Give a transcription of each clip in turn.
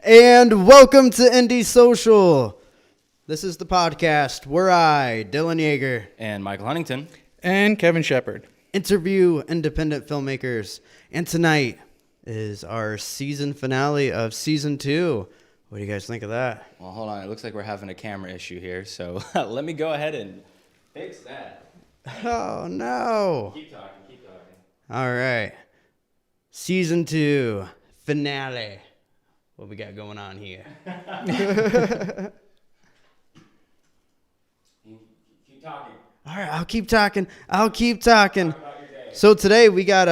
And welcome to Indie Social. This is the podcast where I, Dylan Yeager, and Michael Huntington, and Kevin Shepard interview independent filmmakers. And tonight is our season finale of season 2. What do you guys think of that? Well, hold on. It looks like we're having a camera issue here, so let me go ahead and fix that. Oh, no. Keep talking. All right. Season 2 finale. What we got going on here? Keep talking. All right, I'll keep talking. So today we got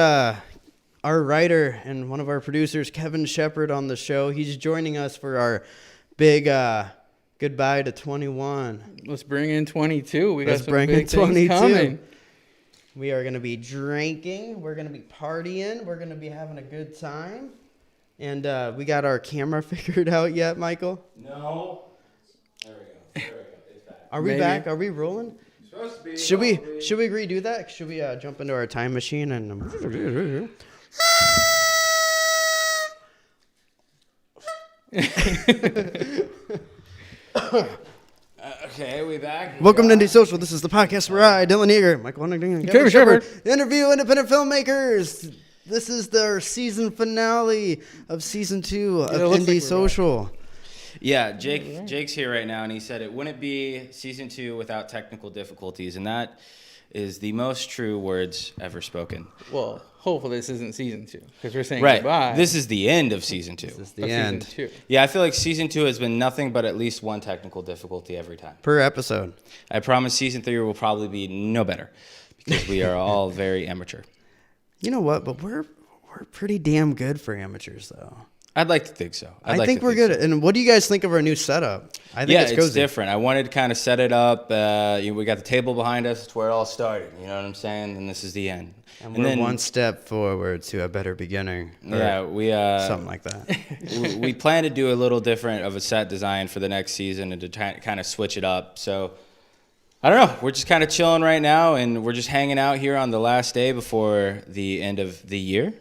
our writer and one of our producers, Kevin Shepard, on the show. He's joining us for our big goodbye to 21. Let's bring in 22. We got some bring big in 22. things coming. We are going to be drinking. We're going to be partying. We're going to be having a good time. And we got our camera figured out yet, Michael? No. There we go. It's back. Are we Maybe. back? Are we rolling? Supposed to be. Should we redo that? Should we jump into our time machine and Okay, we back. Welcome to Indie Social. This is the podcast where I, Dylan Yeager, Michael Huntington, and Kevin Shepard interview independent filmmakers. This is their season finale of season 2 of Indie Social. Yeah, Jake's here right now, and he said it wouldn't be season 2 without technical difficulties, and that is the most true words ever spoken. Well, hopefully this isn't season 2 because we're saying Right. goodbye. This is the end of season 2. This is the of end. Season 2. Yeah, I feel like season 2 has been nothing but at least one technical difficulty every time. Per episode. I promise season 3 will probably be no better because we are all very amateur. You know what? But we're pretty damn good for amateurs, though. I'd like to think so. I think we're good. And what do you guys think of our new setup? I think it's cozy. different. I wanted to kind of set it up. We got the table behind us. It's where it all started. You know what I'm saying? And this is the end. And we're one step forward to a better beginning. Yeah, we something like that. we plan to do a little different of a set design for the next season and to kind of switch it up. So I don't know. We're just kind of chilling right now, and we're just hanging out here on the last day before the end of the year.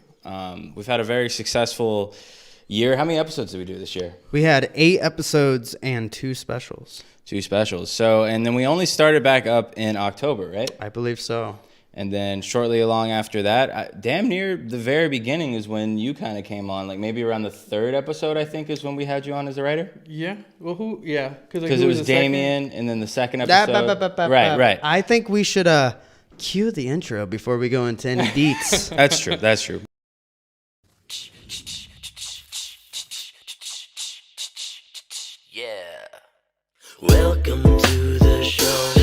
We've had a very successful year. How many episodes did we do this year? We had 8 episodes and 2 specials. 2 specials. So, and then we only started back up in October, right? I believe so. And then shortly along after that, damn near the very beginning is when you kind of came on. Like maybe around the 3rd episode, I think, is when we had you on as a writer. Yeah. Well, who? Yeah. Because it was Damien, and then the second episode. Right. I think we should cue the intro before we go into any deets. That's true. Yeah. Welcome to the show.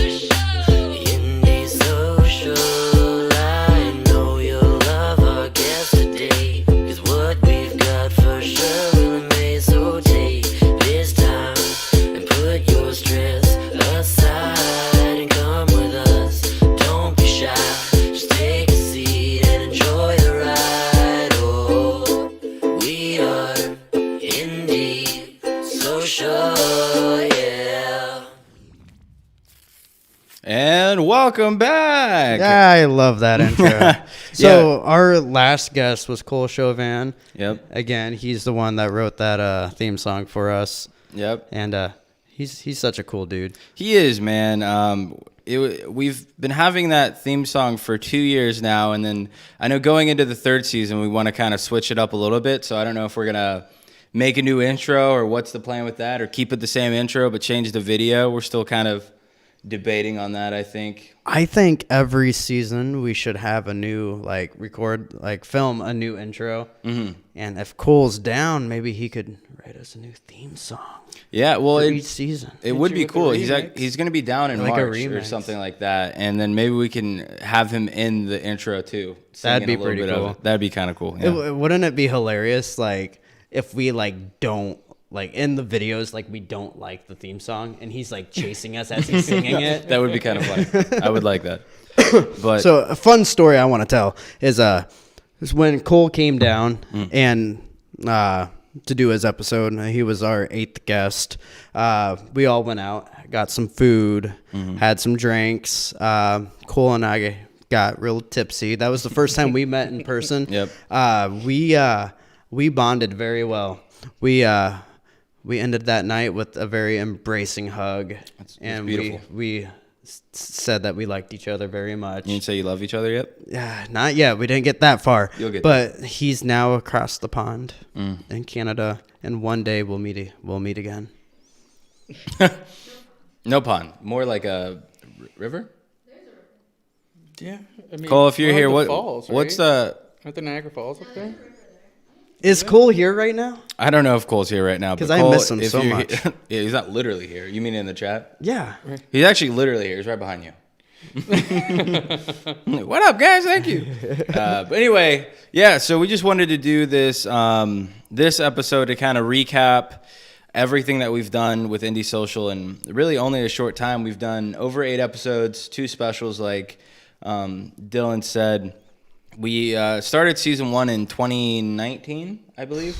Indie Social. I know you'll love our guest today. 'Cause what we've got for sure will amaze. So take this time and put your stress aside and come with us. Don't be shy. Just take a seat and enjoy the ride. Oh, we are Indie Social, yeah. And welcome back. Yeah, I love that intro. So our last guest was Cole Chauvin. Yep. Again, he's the one that wrote that theme song for us. Yep. And he's such a cool dude. He is, man. We've been having that theme song for 2 years now, and then I know going into the 3rd season, we want to kind of switch it up a little bit. So I don't know if we're gonna make a new intro or what's the plan with that, or keep it the same intro but change the video. We're still kind of debating on that, I think. I think every season we should have a new, film a new intro. Mm-hmm. And if Cole's down, maybe he could write us a new theme song. Yeah, well, for each season. It would be with cool. a He's going to be down in Like a March or remix. something like that, and then maybe we can have him in the intro too. That'd be singing a little pretty bit of cool. it. That'd be kind of cool. Yeah. Wouldn't it be hilarious, if we, don't, in the videos, we don't like the theme song, and he's, chasing us as he's singing it? That would be kind of funny. I would like that. But So a fun story I want to tell is when Cole came down and to do his episode. He was our 8th guest. We all went out, got some food, had some drinks. Cole and I got real tipsy. That was the first time we met in person. Yep. We bonded very well. We we ended that night with a very embracing hug, and beautiful. we said that we liked each other very much. You didn't say you love each other yet? Yeah, not yet. We didn't get that far. You'll get but he's now across the pond in Canada, and one day we'll meet again. No pond. More like a river? Yeah. I mean, Cole, if you're we'll here, have the what falls, what's right? the... Aren't the Niagara Falls up there? Is Cole here right now? I don't know if Cole's here right now. 'Cause but I Cole, miss him if so you're much. Yeah, he's not literally here. You mean in the chat? Yeah. He's actually literally here. He's right behind you. What up, guys? Thank you. But anyway, yeah. So we just wanted to do this this episode to kind of recap everything that we've done with Indie Social, and really only a short time. We've done over 8 episodes, 2 specials, like Dylan said. We started season 1 in 2019, I believe,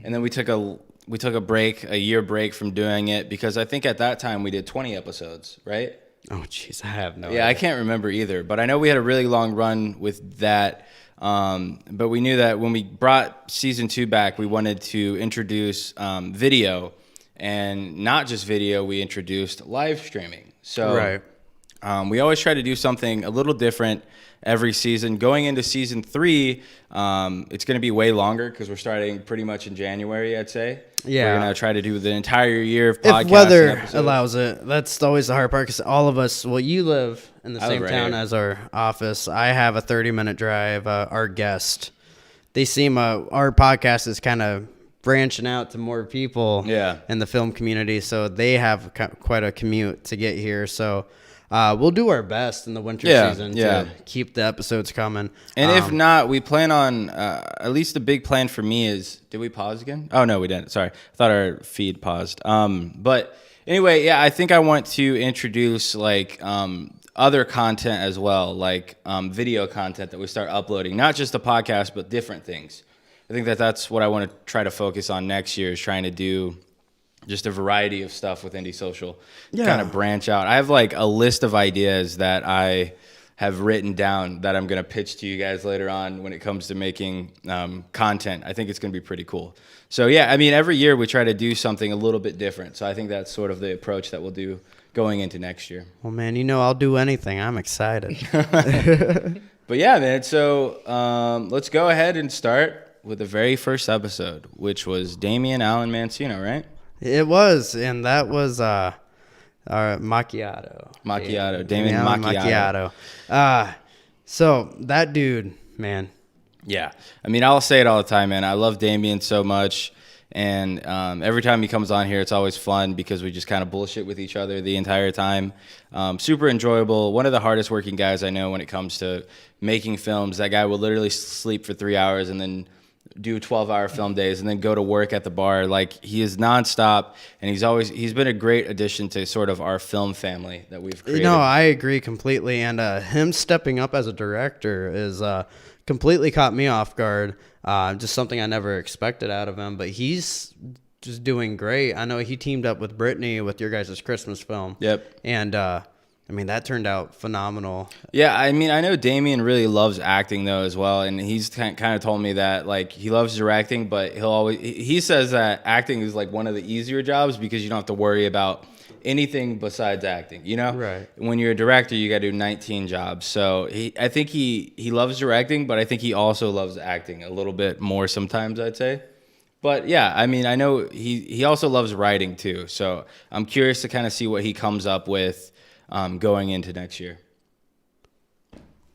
and then we took a break, a year break from doing it, because I think at that time we did 20 episodes, right? Oh, jeez, I have no Yeah, I idea. can't remember either, but I know we had a really long run with that. But we knew that when we brought season 2 back, we wanted to introduce video, and not just video. We introduced live streaming. So Right. we always try to do something a little different every season. Going into season 3, it's going to be way longer because we're starting pretty much in January, I'd say. Yeah. We're going to try to do the entire year of podcasts. If weather and episodes. allows it, that's always the hard part, because all of us, well, you live in the I live same right town here. as our office. I have a 30-minute drive. Our guest, they seem, our podcast is kind of branching out to more people Yeah. in the film community, so they have quite a commute to get here. So we'll do our best in the winter season to keep the episodes coming. And if not, we plan on, at least the big plan for me is, did we pause again? Oh, no, we didn't. Sorry. I thought our feed paused. But anyway, yeah, I think I want to introduce like other content as well, like video content that we start uploading, not just the podcast, but different things. I think that's what I want to try to focus on next year, is trying to do just a variety of stuff with Indie Social. Yeah. Kind of branch out. I have like a list of ideas that I have written down that I'm going to pitch to you guys later on when it comes to making content. I think it's going to be pretty cool. So yeah, I mean, every year we try to do something a little bit different. So I think that's sort of the approach that we'll do going into next year. Well, man, I'll do anything. I'm excited. But yeah, man. So let's go ahead and start with the very first episode, which was Damian Allen Mancino, right? It was, and that was our Macchiato. Damon Allen Macchiato. So that dude, man. Yeah. I mean, I'll say it all the time, man. I love Damien so much. And every time he comes on here, it's always fun because we just kind of bullshit with each other the entire time. Super enjoyable. One of the hardest working guys I know when it comes to making films. That guy will literally sleep for 3 hours and then do 12-hour film days and then go to work at the bar. Like, he is nonstop, and he's been a great addition to sort of our film family that we've created. No, I agree completely. And him stepping up as a director is completely caught me off guard. Just something I never expected out of him. But he's just doing great. I know he teamed up with Brittany with your guys' Christmas film. Yep. And I mean, that turned out phenomenal. Yeah, I mean, I know Damien really loves acting though as well, and he's kind of told me that like he loves directing, but he says that acting is like one of the easier jobs because you don't have to worry about anything besides acting, you know? Right. When you're a director, you got to do 19 jobs. So I think he loves directing, but I think he also loves acting a little bit more sometimes, I'd say. But yeah, I mean, I know he also loves writing too. So I'm curious to kind of see what he comes up with going into next year.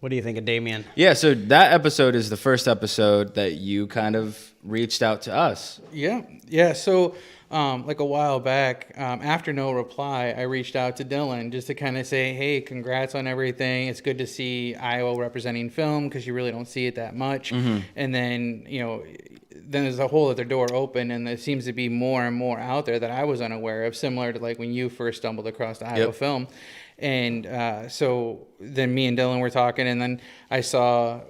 What do you think of Damien? Yeah, so that episode is the first episode that you kind of reached out to us. Yeah. So, like a while back, after No Reply, I reached out to Dylan just to kind of say, hey, congrats on everything. It's good to see Iowa representing film because you really don't see it that much. And then, then there's a whole other door open, and there seems to be more and more out there that I was unaware of, similar to like when you first stumbled across the Iowa film. And so then me and Dylan were talking, and then I saw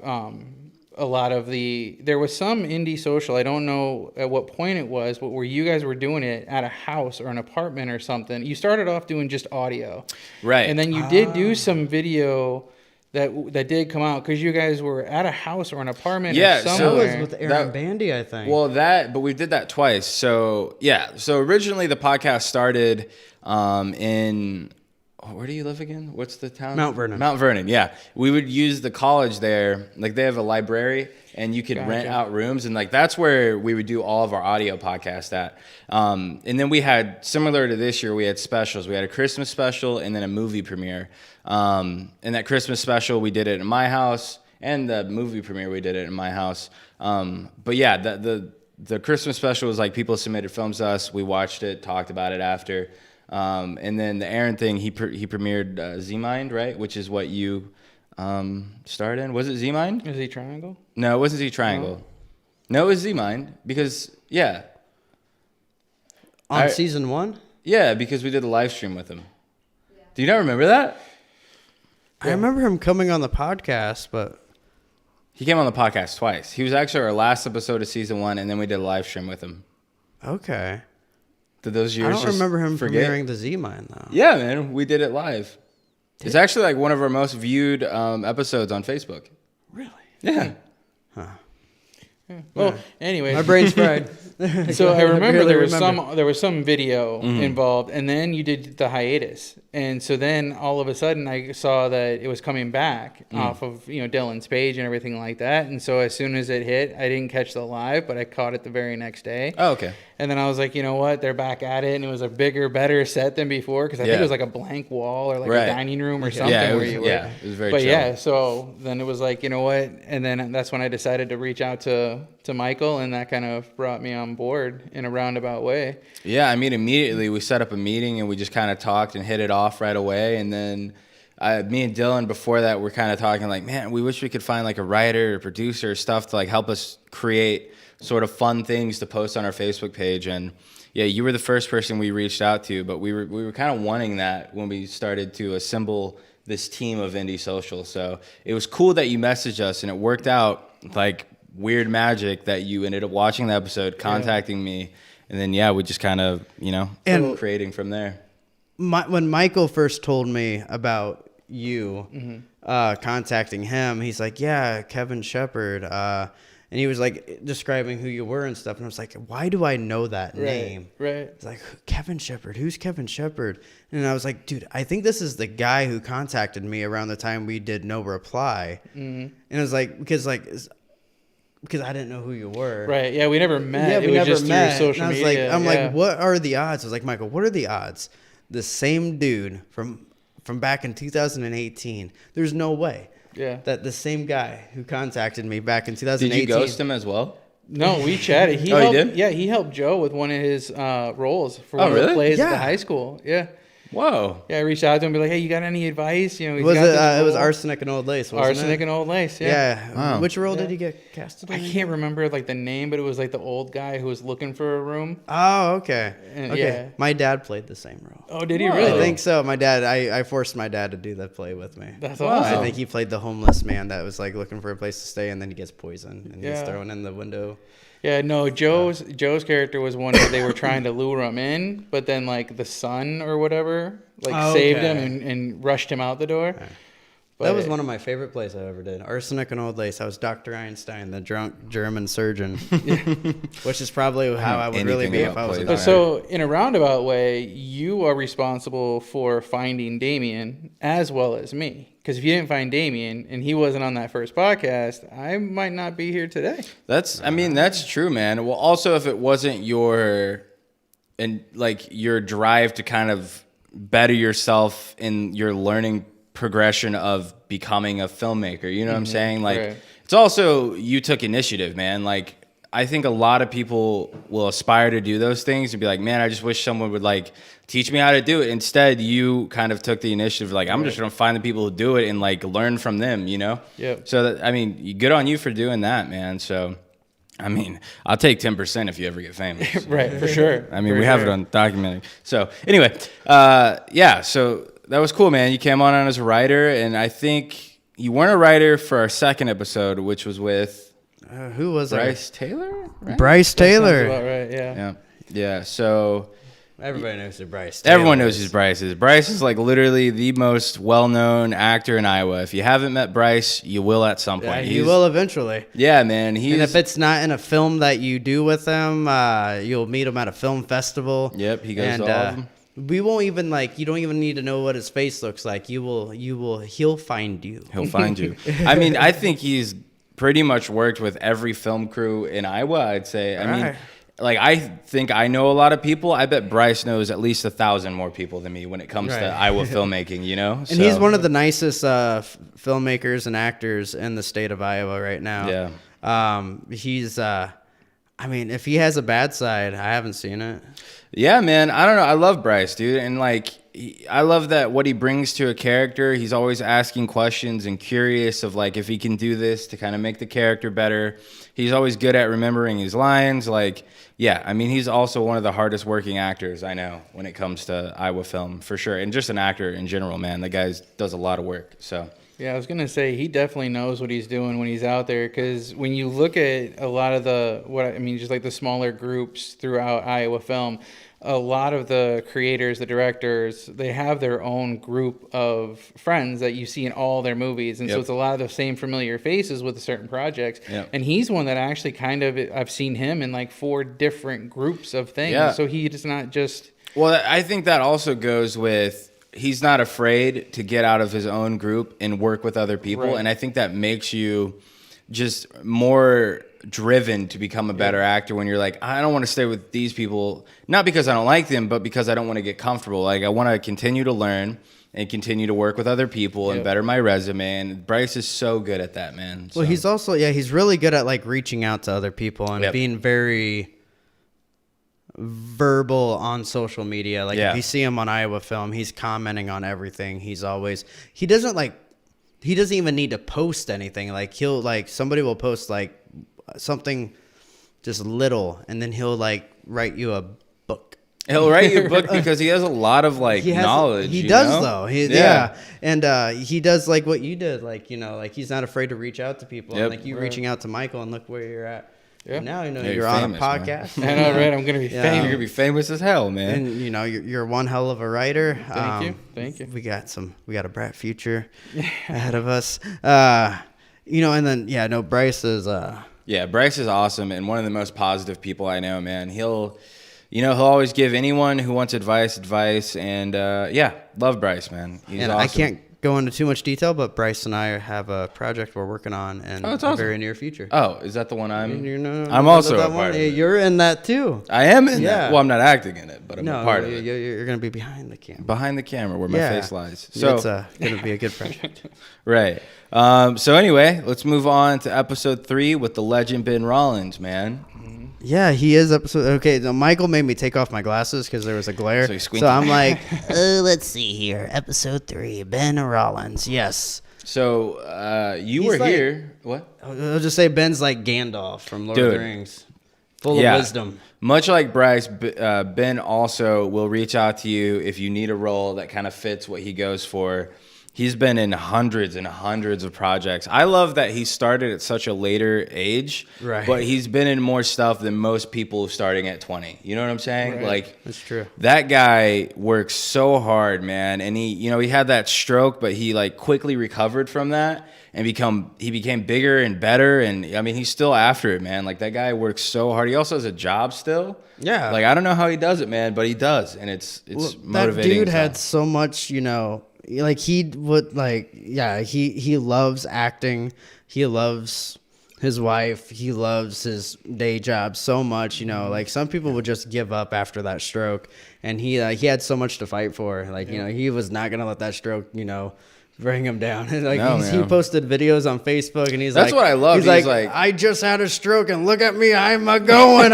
a lot of there was some Indie Social, I don't know at what point it was, but where you guys were doing it at a house or an apartment or something. You started off doing just audio. Right. And then you did do some video that did come out because you guys were at a house or an apartment Yeah, or so- That somewhere. was with Aaron That- Bandy, I think. Well, but we did that twice. So yeah, so originally the podcast started in where do you live again? What's the town? Mount Vernon. Mount Vernon. Yeah, we would use the college there. Like they have a library, and you could rent Gotcha. out rooms, and like that's where we would do all of our audio podcast at. And then we had similar to this year, we had specials. We had a Christmas special and then a movie premiere. And that Christmas special, we did it in my house, and the movie premiere, we did it in my house. But yeah, the Christmas special was like people submitted films to us. We watched it, talked about it after. And then the Aaron thing, he premiered Z-Mind, right? Which is what you starred in. Was it Z-Mind? Is he triangle? No, it wasn't Z-Triangle. No, it was Z-Mind because, yeah. On I- season 1? Yeah, because we did the live stream with him. Do you not remember that? I remember him coming on the podcast, but He came on the podcast twice. He was actually our last episode of season 1, and then we did a live stream with him. okay. Did those years I don't just remember him forget? premiering the Z-Mine, though. Yeah, man, we did it live. It's actually like one of our most viewed episodes on Facebook. Really? Yeah. Well, anyways, My brain's fried. so I remember barely there was remember. some video involved, and then you did the hiatus, and so then all of a sudden I saw that it was coming back off of Dylan's page and everything like that, and so as soon as it hit, I didn't catch the live, but I caught it the very next day. Oh, okay. And then I was like, you know what? They're back at it, and it was a bigger, better set than before because I think Yeah. it was like a blank wall or like Right. a dining room or something Yeah, it where was, you were. yeah, it was very But chill. yeah, so then it was like, you know what? And then that's when I decided to reach out to Michael, and that kind of brought me on board in a roundabout way. Yeah, I mean, immediately we set up a meeting and we just kind of talked and hit it off right away. And then me and Dylan before that were kind of talking like, man, we wish we could find like a writer or producer or stuff to like help us create sort of fun things to post on our Facebook page. And yeah, you were the first person we reached out to, but we were kind of wanting that when we started to assemble this team of Indie Social. So it was cool that you messaged us, and it worked out like weird magic that you ended up watching the episode, contacting me, and then yeah, we just kind of And- creating from there. When Michael first told me about you contacting him, he's like, yeah, Kevin Shepard. And he was like describing who you were and stuff. And I was like, why do I know that name? Right. It's like, Kevin Shepard. Who's Kevin Shepard? And I was like, dude, I think this is the guy who contacted me around the time we did No Reply. And it was like, because I didn't know who you were. Right. Yeah, we never met. Yeah, it we was never just met. through social and I was media. like, I'm yeah. like, what are the odds? I was like, Michael, what are the odds? The same dude from back in 2018. There's no way. Yeah. That the same guy who contacted me back in Did 2018. you ghost him as well? No, we chatted. He Oh, you helped, did? Yeah, he helped Joe with one of his roles for Oh, one of the really? plays at the Yeah. high school. Yeah. Whoa. Yeah, I reached out to him and be like, hey, you got any advice? He's Was got it? this It was role. Arsenic and Old Lace. Wasn't Arsenic it? and Old Lace. Yeah. Wow. Which role Yeah. did he get casted I in? can't remember like the name, but it was like the old guy who was looking for a room. Oh, okay. And- Okay. yeah. My dad played the same role. Oh, did he Whoa. really? I think so. My dad. I forced my dad to do that play with me. That's Wow. awesome. I think he played the homeless man that was like looking for a place to stay, and then he gets poisoned and he's Yeah. thrown in the window. Yeah, no, Joe's character was one where they were trying to lure him in, but then like the son or whatever like saved him Okay. and rushed him out the door. But That was one of my favorite plays I ever did. Arsenic and Old Lace. I was Dr. Einstein, the drunk German surgeon, which is probably how I would really anything be if about I was a plays. doctor. So in a roundabout way, you are responsible for finding Damien as well as me. Because if you didn't find Damien and he wasn't on that first podcast, I might not be here today. That's true, man. Well, also if it wasn't your drive to kind of better yourself in your learning progression of becoming a filmmaker, you know what I'm saying? Like Right. it's also you took initiative, man. Like I think a lot of people will aspire to do those things and be like, man, I just wish someone would like teach me how to do it. Instead, you kind of took the initiative, like I'm just gonna find the people who do it and like learn from them, you know? Yep. So good on you for doing that, man. So I mean, I'll take 10% if you ever get famous. Right, for sure. I mean, For we have it sure. on documenting. So anyway, so that was cool, man. You came on as a writer, and I think you weren't a writer for our second episode, which was with Who was Bryce Taylor, right? Bryce That sounds Taylor. about right, yeah. Yeah. So Everybody knows who Bryce. Everyone Taylor knows who Bryce is. Bryce is like literally the most well-known actor in Iowa. If you haven't met Bryce, you will at some Yeah, point. you will eventually. Yeah, man. And He's if it's not in a film that you do with him, you'll meet him at a film festival. Yep, he goes and, to all of them. We won't even you don't even need to know what his face looks like. He'll find you. He'll find you. I mean, I think he's pretty much worked with every film crew in Iowa, I'd say. I mean, Right. like, I think I know a lot of people. I bet Bryce knows at least 1,000 more people than me when it comes Right. to Iowa filmmaking, you know? And he's one of the nicest filmmakers and actors in the state of Iowa right now. Yeah. He's I mean, if he has a bad side, I haven't seen it. Yeah, man. I don't know. I love Bryce, dude. And like, I love that what he brings to a character. He's always asking questions and curious of like if he can do this to kind of make the character better. He's always good at remembering his lines. Like, yeah, I mean, he's also one of the hardest working actors I know when it comes to Iowa film, for sure. And just an actor in general, man. The guy does a lot of work. So. Yeah, I was gonna say he definitely knows what he's doing when he's out there. Because when you look at a lot of just like the smaller groups throughout Iowa film, a lot of the creators, the directors, they have their own group of friends that you see in all their movies, and so Yep. it's a lot of the same familiar faces with certain projects. Yep. And he's one that actually I've seen him in like 4 different groups of things. Yeah. So he's not just. Well, I think that also goes with he's not afraid to get out of his own group and work with other people. Right. And I think that makes you just more driven to become a better actor when you're like, I don't want to stay with these people, not because I don't like them, but because I don't want to get comfortable. Like, I want to continue to learn and continue to work with other people and Yep. better my resume. And Bryce is so good at that, man. Well, So- he's also he's really good at like reaching out to other people and Yep. being very verbal on social media. Like Yeah. if you see him on Iowa Film, he's commenting on everything. He doesn't even need to post anything. Like he'll somebody will post like something just little, and then he'll like write you a book. He'll write you a book because he has a lot of like knowledge. He you does know? though. And he does like what you did. Like like he's not afraid to reach out to people. Yep. And like you reaching out to Michael, and look where you're at. Yeah. And now Yeah, you're you're on famous, a man. podcast. I know, right? I'm gonna be Yeah. famous. You're going to be famous as hell, man. And you're one hell of a writer. Thank you. We got a bright future ahead of us. And then Bryce is Yeah, Bryce is awesome and one of the most positive people I know, man. He'll always give anyone who wants advice, and love Bryce, man. He's and awesome. I can't go into too much detail, but Bryce and I have a project we're working on in that's the awesome. very near future. Oh, is that the one I'm? I'm also a part of it. You're in that too. I am in Yeah. that. Well, I'm not acting in it, but I'm a part of it. You're going to be behind the camera. Behind the camera where my Yeah. face lies. So It's going to be a good project. right. So anyway, let's move on to episode 3 with the legend Ben Rollins, man. Yeah, he is episode. Okay, so Michael made me take off my glasses because there was a glare. So he's squinty. So I'm like, let's see here. Episode 3, Ben Rollins. Yes. So you He's were like- here. What? I'll just say Ben's like Gandalf from Lord of Dude. the Rings. Full Yeah. of wisdom. Much like Bryce, Ben also will reach out to you if you need a role that kind of fits what he goes for. He's been in hundreds and hundreds of projects. I love that he started at such a later age, Right. but he's been in more stuff than most people starting at 20. You know what I'm saying? Right. Like, That's true. that guy works so hard, man. And he had that stroke, but he like quickly recovered from that and he became bigger and better. And I mean, he's still after it, man. Like, that guy works so hard. He also has a job still. Yeah. Like, I don't know how he does it, man, but he does. And it's Well, motivating. that dude as had hell. so much, like he would he loves acting. He loves his wife. He loves his day job so much, like some people would just give up after that stroke, and he had so much to fight for. Like, he was not going to let that stroke, bring him down. Like, No, he man. posted videos on Facebook, and he's That's like, what I love. He's He's like, like- I just had a stroke, and look at me, I'm a going.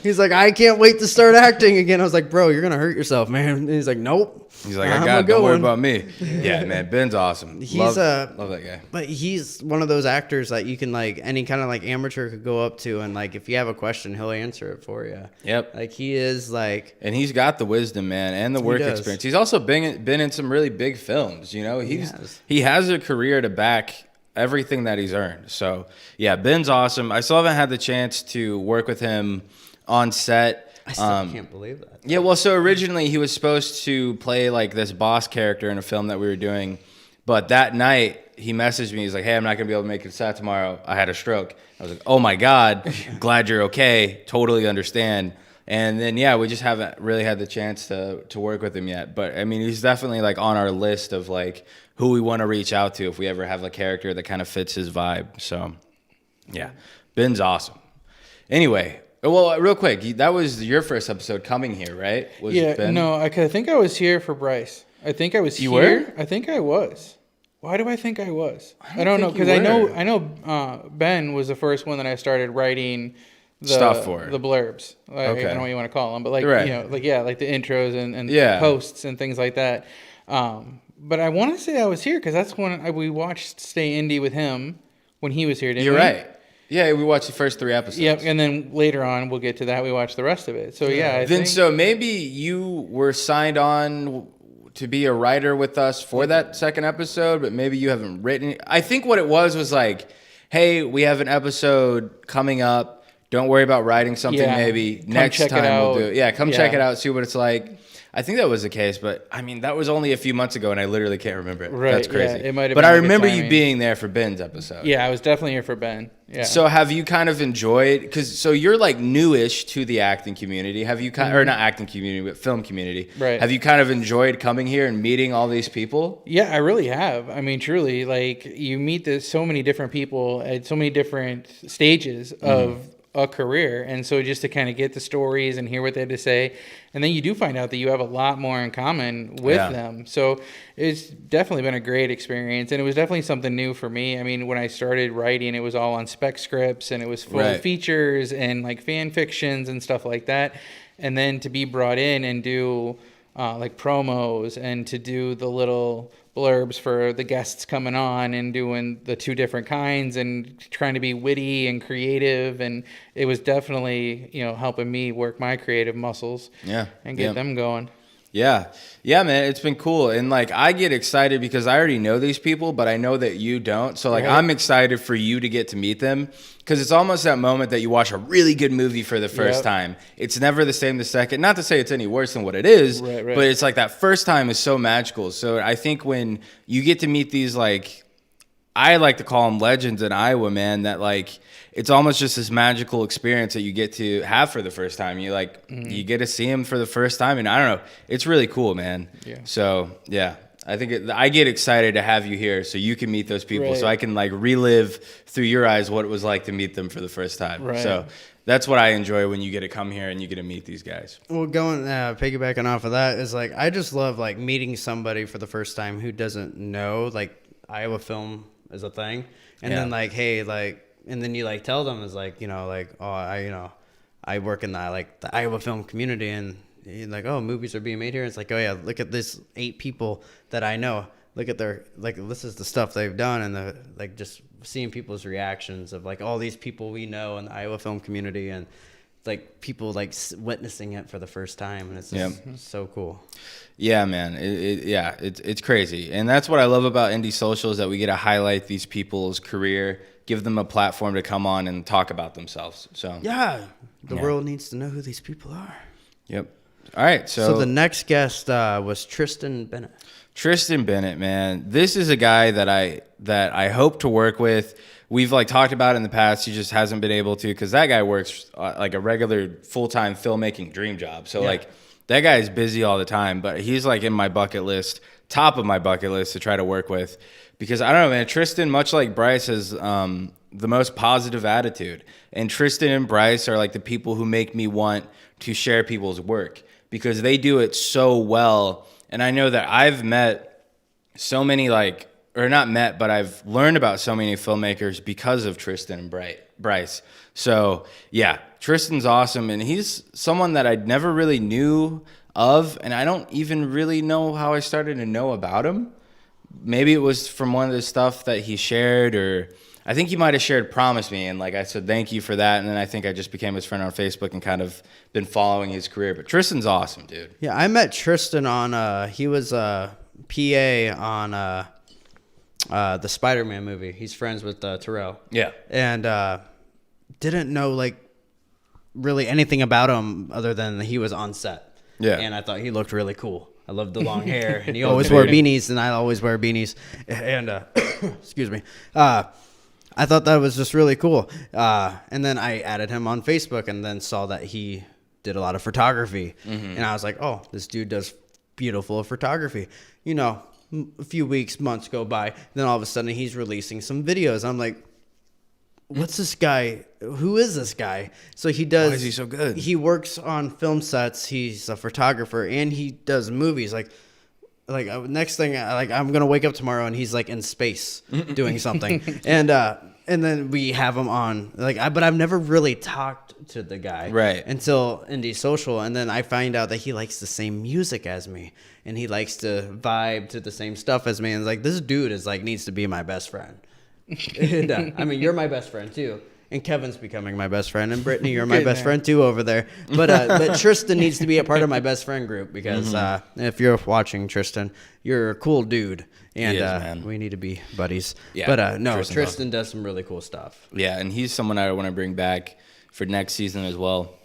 He's like, I can't wait to start acting again. I was like, bro, you're gonna hurt yourself, man. And he's like, nope. He's like, I'm I got it. Don't worry a-going." about me. Yeah, man. Ben's awesome. He's, love that guy. But he's one of those actors that you can any kind of amateur could go up to, and if you have a question, he'll answer it for you. Yep. Like, he is And he's got the wisdom, man, and the work does. experience. He's also been in some really big films. He has a career to back everything that he's earned. So yeah, Ben's awesome. I still haven't had the chance to work with him on set. I still can't believe that. Yeah, well, so originally he was supposed to play like this boss character in a film that we were doing, but that night he messaged me. He's like, "Hey, I'm not gonna be able to make it set tomorrow. I had a stroke." I was like, "Oh my God, glad you're okay. Totally understand." And then yeah, we just haven't really had the chance to work with him yet. But I mean, he's definitely like on our list of like who we want to reach out to if we ever have a character that kind of fits his vibe. So yeah, Ben's awesome. Anyway. Well, real quick, that was your first episode coming here, right? Was Yeah, Ben? no, I think I was here for Bryce. I think I was You here. were? I think I was. Why do I think I was? I don't don't know think you because were. I know Ben was the first one that I started writing the Stuff for. the blurbs. Like, Okay. I don't know what you want to call them, but like Right. you know, like yeah, like the intros and Yeah. posts and things like that. But I want to say I was here because that's when we watched Stay Indie with him when he was here. Didn't You're we? right. Yeah, we watched the first 3 episodes. Yep, and then later on we'll get to that. We watched the rest of it. So yeah, I Then think, so maybe you were signed on to be a writer with us for that second episode, but maybe you haven't written. I think what it was like, hey, we have an episode coming up. Don't worry about writing something. Yeah. Maybe Come next check it time we'll out. do it. Yeah, come check Yeah. it out. See what it's like. I think that was the case, but I mean that was only a few months ago, and I literally can't remember it. Right, That's yeah, crazy. it might have but been I like a remember you timing. being there for Ben's episode. yeah, I was definitely here for Ben. Yeah. So have you kind of enjoyed, because so you're like newish to the acting community. Have you kind or not acting community, but film community. Right. Have you kind of enjoyed coming here and meeting all these people? Yeah, I really have. I mean, truly, like you meet so many different people at so many different stages of a career, and so just to kind of get the stories and hear what they had to say, and then you do find out that you have a lot more in common with Yeah. them. So it's definitely been a great experience, and it was definitely something new for me. I mean, when I started writing, it was all on spec scripts, and it was full Right. of features and like fan fictions and stuff like that, and then to be brought in and do like promos and to do the little blurbs for the guests coming on and doing the 2 different kinds and trying to be witty and creative, and it was definitely helping me work my creative muscles Yeah, and get yeah. them going. Yeah. Yeah, man, it's been cool. And like I get excited because I already know these people, but I know that you don't. So like Right. I'm excited for you to get to meet them because it's almost that moment that you watch a really good movie for the first Yep. time. It's never the same the second. Not to say it's any worse than what it is, Right, right. but it's like that first time is so magical. So I think when you get to meet these like I like to call them legends in Iowa, man, that like it's almost just this magical experience that you get to have for the first time. You like you get to see them for the first time, and I don't know, it's really cool, man. Yeah. So yeah, I think I get excited to have you here so you can meet those people, so Right. I can like relive through your eyes what it was like to meet them for the first time. Right. So that's what I enjoy when you get to come here and you get to meet these guys. Well, going piggybacking off of that is like I just love like meeting somebody for the first time who doesn't know like Iowa film is a thing, and Yeah. then like hey like and then you like tell them is like like oh I work in the like the Iowa film community, and you're like oh movies are being made here. It's like oh yeah, look at this 8 people that I know. Look at their like this is the stuff they've done, and the like just seeing people's reactions of like all these people we know in the Iowa film community, and like people like witnessing it for the first time, and it's just so cool. Yeah, man. It's crazy. And that's what I love about Indie Social is that we get to highlight these people's career, give them a platform to come on and talk about themselves. So, Yeah, the Yeah. world needs to know who these people are. yep. All right. So the next guest was Tristan Bennett. Tristan Bennett, man, this is a guy that I hope to work with. We've like talked about in the past. He just hasn't been able to because that guy works like a regular full-time filmmaking dream job. So like that guy is busy all the time. But he's like in my bucket list, top of my bucket list to try to work with because I don't know, man. Tristan, much like Bryce, has the most positive attitude, and Tristan and Bryce are like the people who make me want to share people's work because they do it so well. And I know that I've met so many but I've learned about so many filmmakers because of Tristan and Bryce. So yeah, Tristan's awesome. And he's someone that I never really knew of. And I don't even really know how I started to know about him. Maybe it was from one of the stuff that he shared, or I think he might have shared Promise Me. And like I said, thank you for that. And then I think I just became his friend on Facebook and kind of been following his career. But Tristan's awesome, dude. Yeah, I met Tristan on he was a PA on the Spider-Man movie. He's friends with Terrell. Yeah. And didn't know like really anything about him other than he was on set. Yeah. And I thought he looked really cool. I loved the long hair, and he always wore beanies, and I always wear beanies. And excuse me, I thought that was just really cool. And then I added him on Facebook, and then saw that he did a lot of photography, and I was like, oh, this dude does beautiful photography. You know, a few weeks, months go by, then all of a sudden he's releasing some videos. I'm like, what's this guy? Who is this guy? So he does. Why is he so good? He works on film sets. He's a photographer, and he does movies. Next thing, I'm gonna wake up tomorrow and he's like in space doing something, and then we have him on. But I've never really talked to the guy right until Indie Social, and then I find out that he likes the same music as me, and he likes to vibe to the same stuff as me. And it's like, this dude is like needs to be my best friend. And, I mean, you're my best friend too, and Kevin's becoming my best friend, and Brittany, you're my best friend too over there. But Tristan needs to be a part of my best friend group because if you're watching, Tristan, you're a cool dude, and He is, man. we need to be buddies. Yeah, But no, Tristan's Tristan does some really cool stuff. Yeah, and he's someone I want to bring back for next season as well,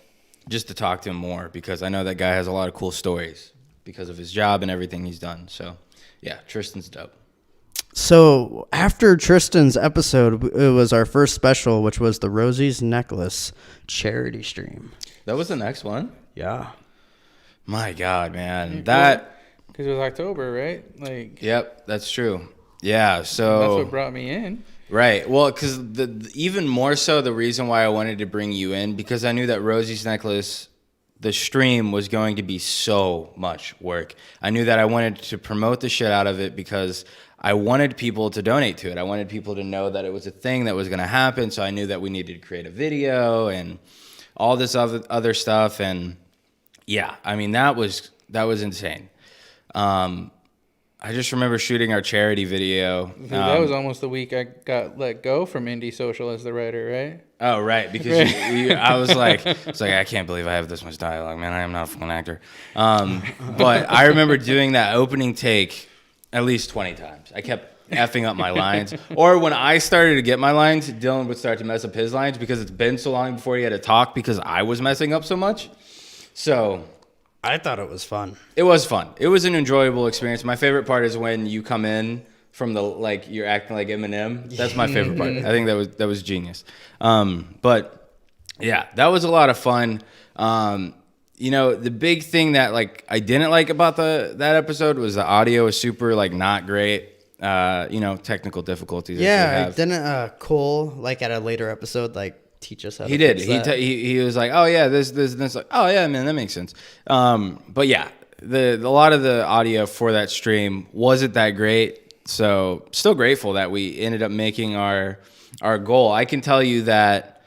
just to talk to him more, because I know that guy has a lot of cool stories because of his job and everything he's done. So, yeah, Tristan's dope. So after Tristan's episode, it was our first special, which was the Rosie's Necklace charity stream. That was the next one? Yeah. My God, man. That... Because it was October, right? Like, Yep, that's true. Yeah, so... that's what brought me in. Right. Well, because even more so, the reason why I wanted to bring you in, because I knew that Rosie's Necklace, the stream, was going to be so much work. I knew that I wanted to promote the shit out of it because I wanted people to donate to it. I wanted people to know that it was a thing that was going to happen. So I knew that we needed to create a video and all this other stuff. And yeah, I mean, that was insane. I just remember shooting our charity video. That was almost the week I got let go from Indie Social as the writer, right? Oh, right. Because I was like, I can't believe I have this much dialogue, man. I am not a fucking actor. But I remember doing that opening take at least 20 times. I kept effing up my lines. Or when I started to get my lines, Dylan would start to mess up his lines because it's been so long before he had to talk because I was messing up so much. So I thought it was fun. it was fun. It was an enjoyable experience. My favorite part is when you come in from you're acting like Eminem. That's my favorite part. I think that was genius. But yeah, that was a lot of fun. The big thing that I didn't like about that episode was the audio was super not great. Technical difficulties. Yeah, didn't Cole at a later episode teach us how He to did. fix that? He was like, oh yeah, this. Like, oh yeah, man, that makes sense. But yeah, a lot of the audio for that stream wasn't that great. So still grateful that we ended up making our goal. I can tell you that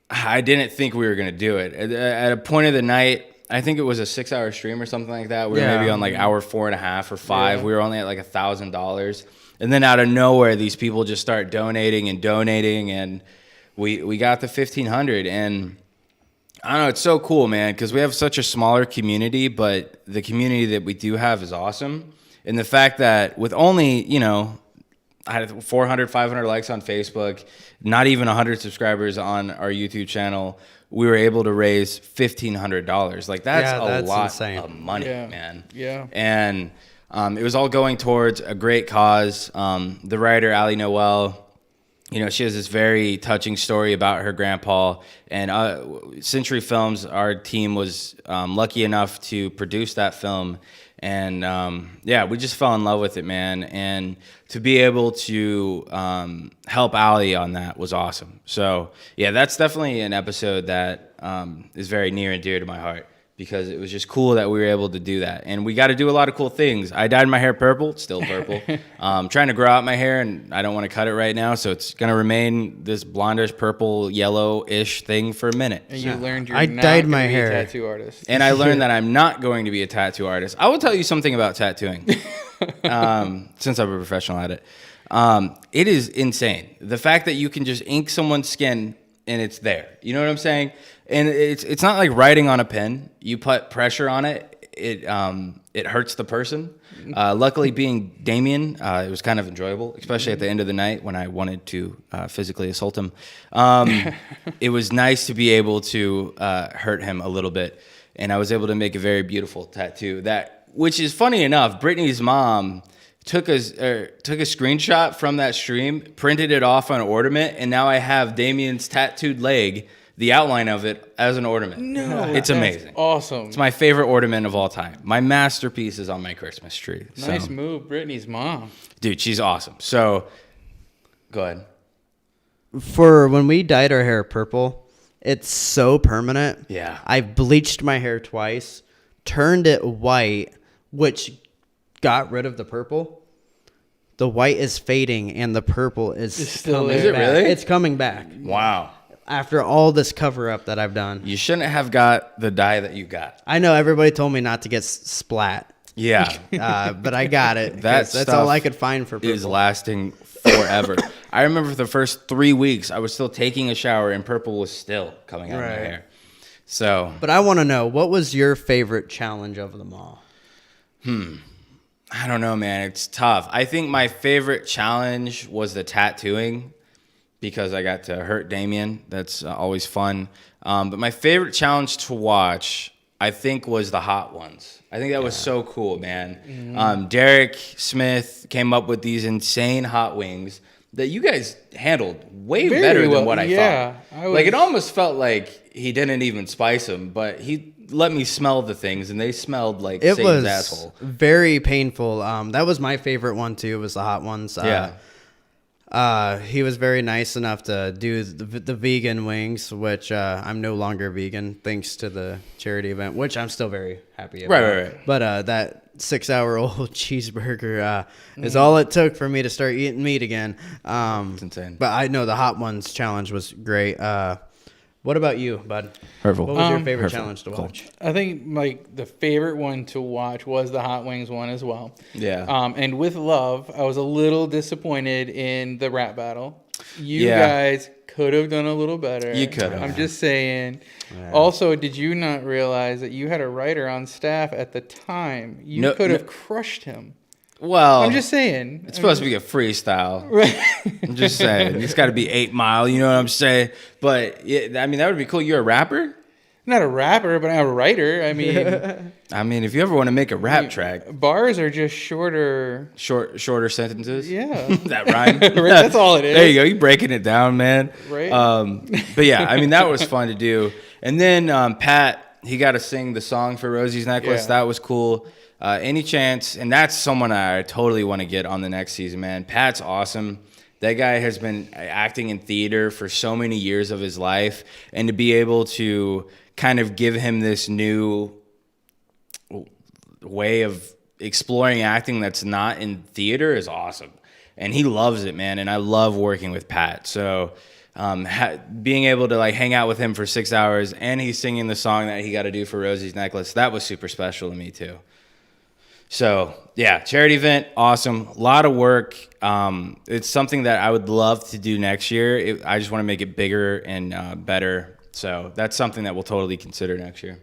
I didn't think we were gonna do it. At a point of the night, I think it was a 6-hour stream or something like that. We were maybe on hour 4.5 or 5. Yeah. We were only at $1,000, and then out of nowhere, these people just start donating, and we got to 1,500, and I don't know, it's so cool, man, because we have such a smaller community, but the community that we do have is awesome. And the fact that with only, I had 400, 500 likes on Facebook, not even 100 subscribers on our YouTube channel, we were able to raise $1,500. That's a lot insane. Of money, man. Yeah. And it was all going towards a great cause. The writer, Ali Noel, she has this very touching story about her grandpa. And Century Films, our team was lucky enough to produce that film. And we just fell in love with it, man. And to be able to help Ali on that was awesome. So, yeah, that's definitely an episode that is very near and dear to my heart, because it was just cool that we were able to do that. And we got to do a lot of cool things. I dyed my hair purple. It's still purple. Trying to grow out my hair, and I don't want to cut it right now, so it's going to remain this blondish, purple, yellow-ish thing for a minute. And you learned you're I not dyed gonna my be hair. a tattoo artist. And I learned that I'm not going to be a tattoo artist. I will tell you something about tattooing, since I'm a professional at it. It is insane. The fact that you can just ink someone's skin and it's there. You know what I'm saying? And it's not like writing on a pen. You put pressure on it it hurts the person. Luckily, being Damien, it was kind of enjoyable, especially at the end of the night when I wanted to physically assault him. It was nice to be able to hurt him a little bit, and I was able to make a very beautiful tattoo. Which is funny enough, Brittany's mom took a screenshot from that stream, printed it off on an ornament, and now I have Damien's tattooed leg, the outline of it, as an ornament. No, it's amazing. Awesome. It's my favorite ornament of all time. My masterpiece is on my Christmas tree. Nice So, move, Brittany's mom. dude, she's awesome. So, go ahead. For when we dyed our hair purple, it's so permanent. Yeah. I bleached my hair twice, turned it white, which got rid of the purple. The white is fading and the purple is still coming there. Is it back. really? It's coming back Wow. after all this cover up that I've done. You shouldn't have got the dye that you got. I know everybody told me not to get splat, Yeah. but I got it. That 'cause that's all stuff I could find for purple. is lasting forever. I remember for the first 3 weeks, I was still taking a shower and purple was still coming out of my Right. hair. So, But I want to know, what was your favorite challenge of them all? I don't know, man. It's tough. I think my favorite challenge was the tattooing because I got to hurt Damien. That's always fun. But my favorite challenge to watch, I think, was the hot ones. I think that was so cool, man. Derek Smith came up with these insane hot wings that you guys handled way Very better well. than what I Yeah, thought. I Like, it was- almost felt like he didn't even spice them, but he let me smell the things, and they smelled like It Satan's was asshole. very painful. That was my favorite one too. Was the hot ones. He was very nice enough to do the vegan wings, which I'm no longer vegan thanks to the charity event, which I'm still very happy about. Right. But that 6-hour-old cheeseburger is all it took for me to start eating meat again. It's insane. But I know the hot ones challenge was great. What about you, bud? Hurtful. What was your favorite Hurtful. challenge to Cool. watch? I think like the favorite one to watch was the Hot Wings one as well. Yeah. And with love, I was a little disappointed in the rap battle. You Yeah. guys could have done a little better. You could have. I'm just saying. Also, did you not realize that you had a writer on staff at the time? You No- could no- have crushed him. Well, I'm just saying. it's supposed to be a freestyle. Right. I'm just saying. It's got to be 8 Mile. You know what I'm saying? But yeah, I mean, that would be cool. You're a rapper. Not a rapper, but I'm a writer. I mean, I mean, if you ever want to make a rap track, bars are just shorter. shorter sentences. Yeah. That rhyme. That's all it is. There you go. You breaking it down, man. Right. But yeah, I mean, that was fun to do. And then Pat, he got to sing the song for Rosie's Necklace. Yeah. That was cool. Any chance, and that's someone I totally want to get on the next season, man. Pat's awesome. That guy has been acting in theater for so many years of his life, and to be able to kind of give him this new way of exploring acting that's not in theater is awesome. And he loves it, man. And I love working with Pat. So being able to like hang out with him for 6 hours and he's singing the song that he got to do for Rosie's Necklace, that was super special to me too. So yeah, charity event, awesome. A lot of work. It's something that I would love to do next year. I just want to make it bigger and better. So that's something that we'll totally consider next year.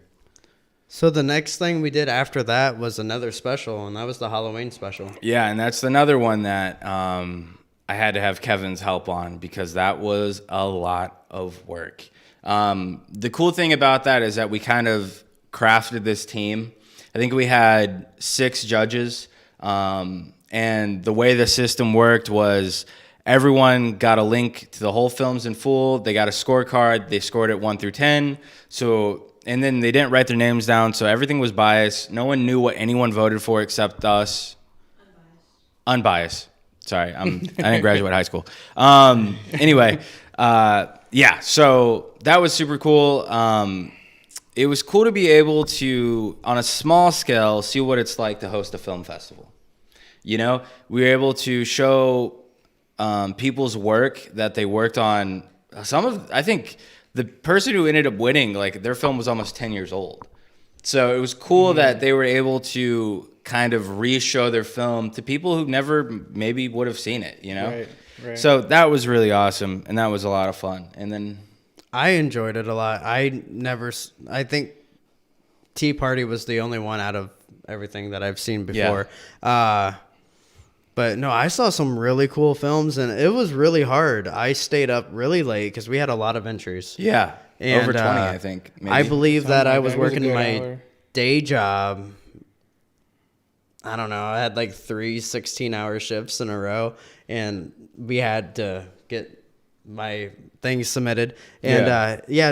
So the next thing we did after that was another special, and that was the Halloween special. Yeah, and that's another one that I had to have Kevin's help on because that was a lot of work. The cool thing about that is that we kind of crafted this team. I think we had 6 judges, and the way the system worked was everyone got a link to the whole films in full. They got a scorecard. They scored it 1 through 10. And then they didn't write their names down, so everything was biased. No one knew what anyone voted for except us. Unbiased. Sorry, I didn't graduate high school. Anyway, yeah, so that was super cool. It was cool to be able to, on a small scale, see what it's like to host a film festival. You know, we were able to show people's work that they worked on. I think the person who ended up winning, like their film was almost 10 years old. So it was cool that they were able to kind of re-show their film to people who never maybe would have seen it, you know? Right. So that was really awesome, and that was a lot of fun. And then I enjoyed it a lot. I think Tea Party was the only one out of everything that I've seen Yeah. before. But no, I saw some really cool films, and it was really hard. I stayed up really late because we had a lot of entries. Yeah. And, Over 20, I think. Maybe. I believe that Something I like was that. It was a working good my hour. day job. I don't know. I had like 3 16-hour shifts in a row, and we had to get my things submitted. And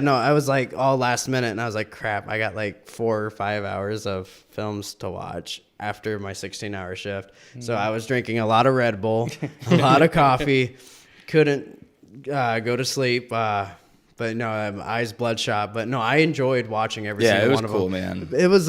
no, I was like all last minute, and I was like, crap, I got like 4 or 5 hours of films to watch after my 16-hour shift. So I was drinking a lot of Red Bull, a lot of coffee, couldn't go to sleep. But no, eyes bloodshot. But no, I enjoyed watching every Yeah, single it was one of cool, them. man. It was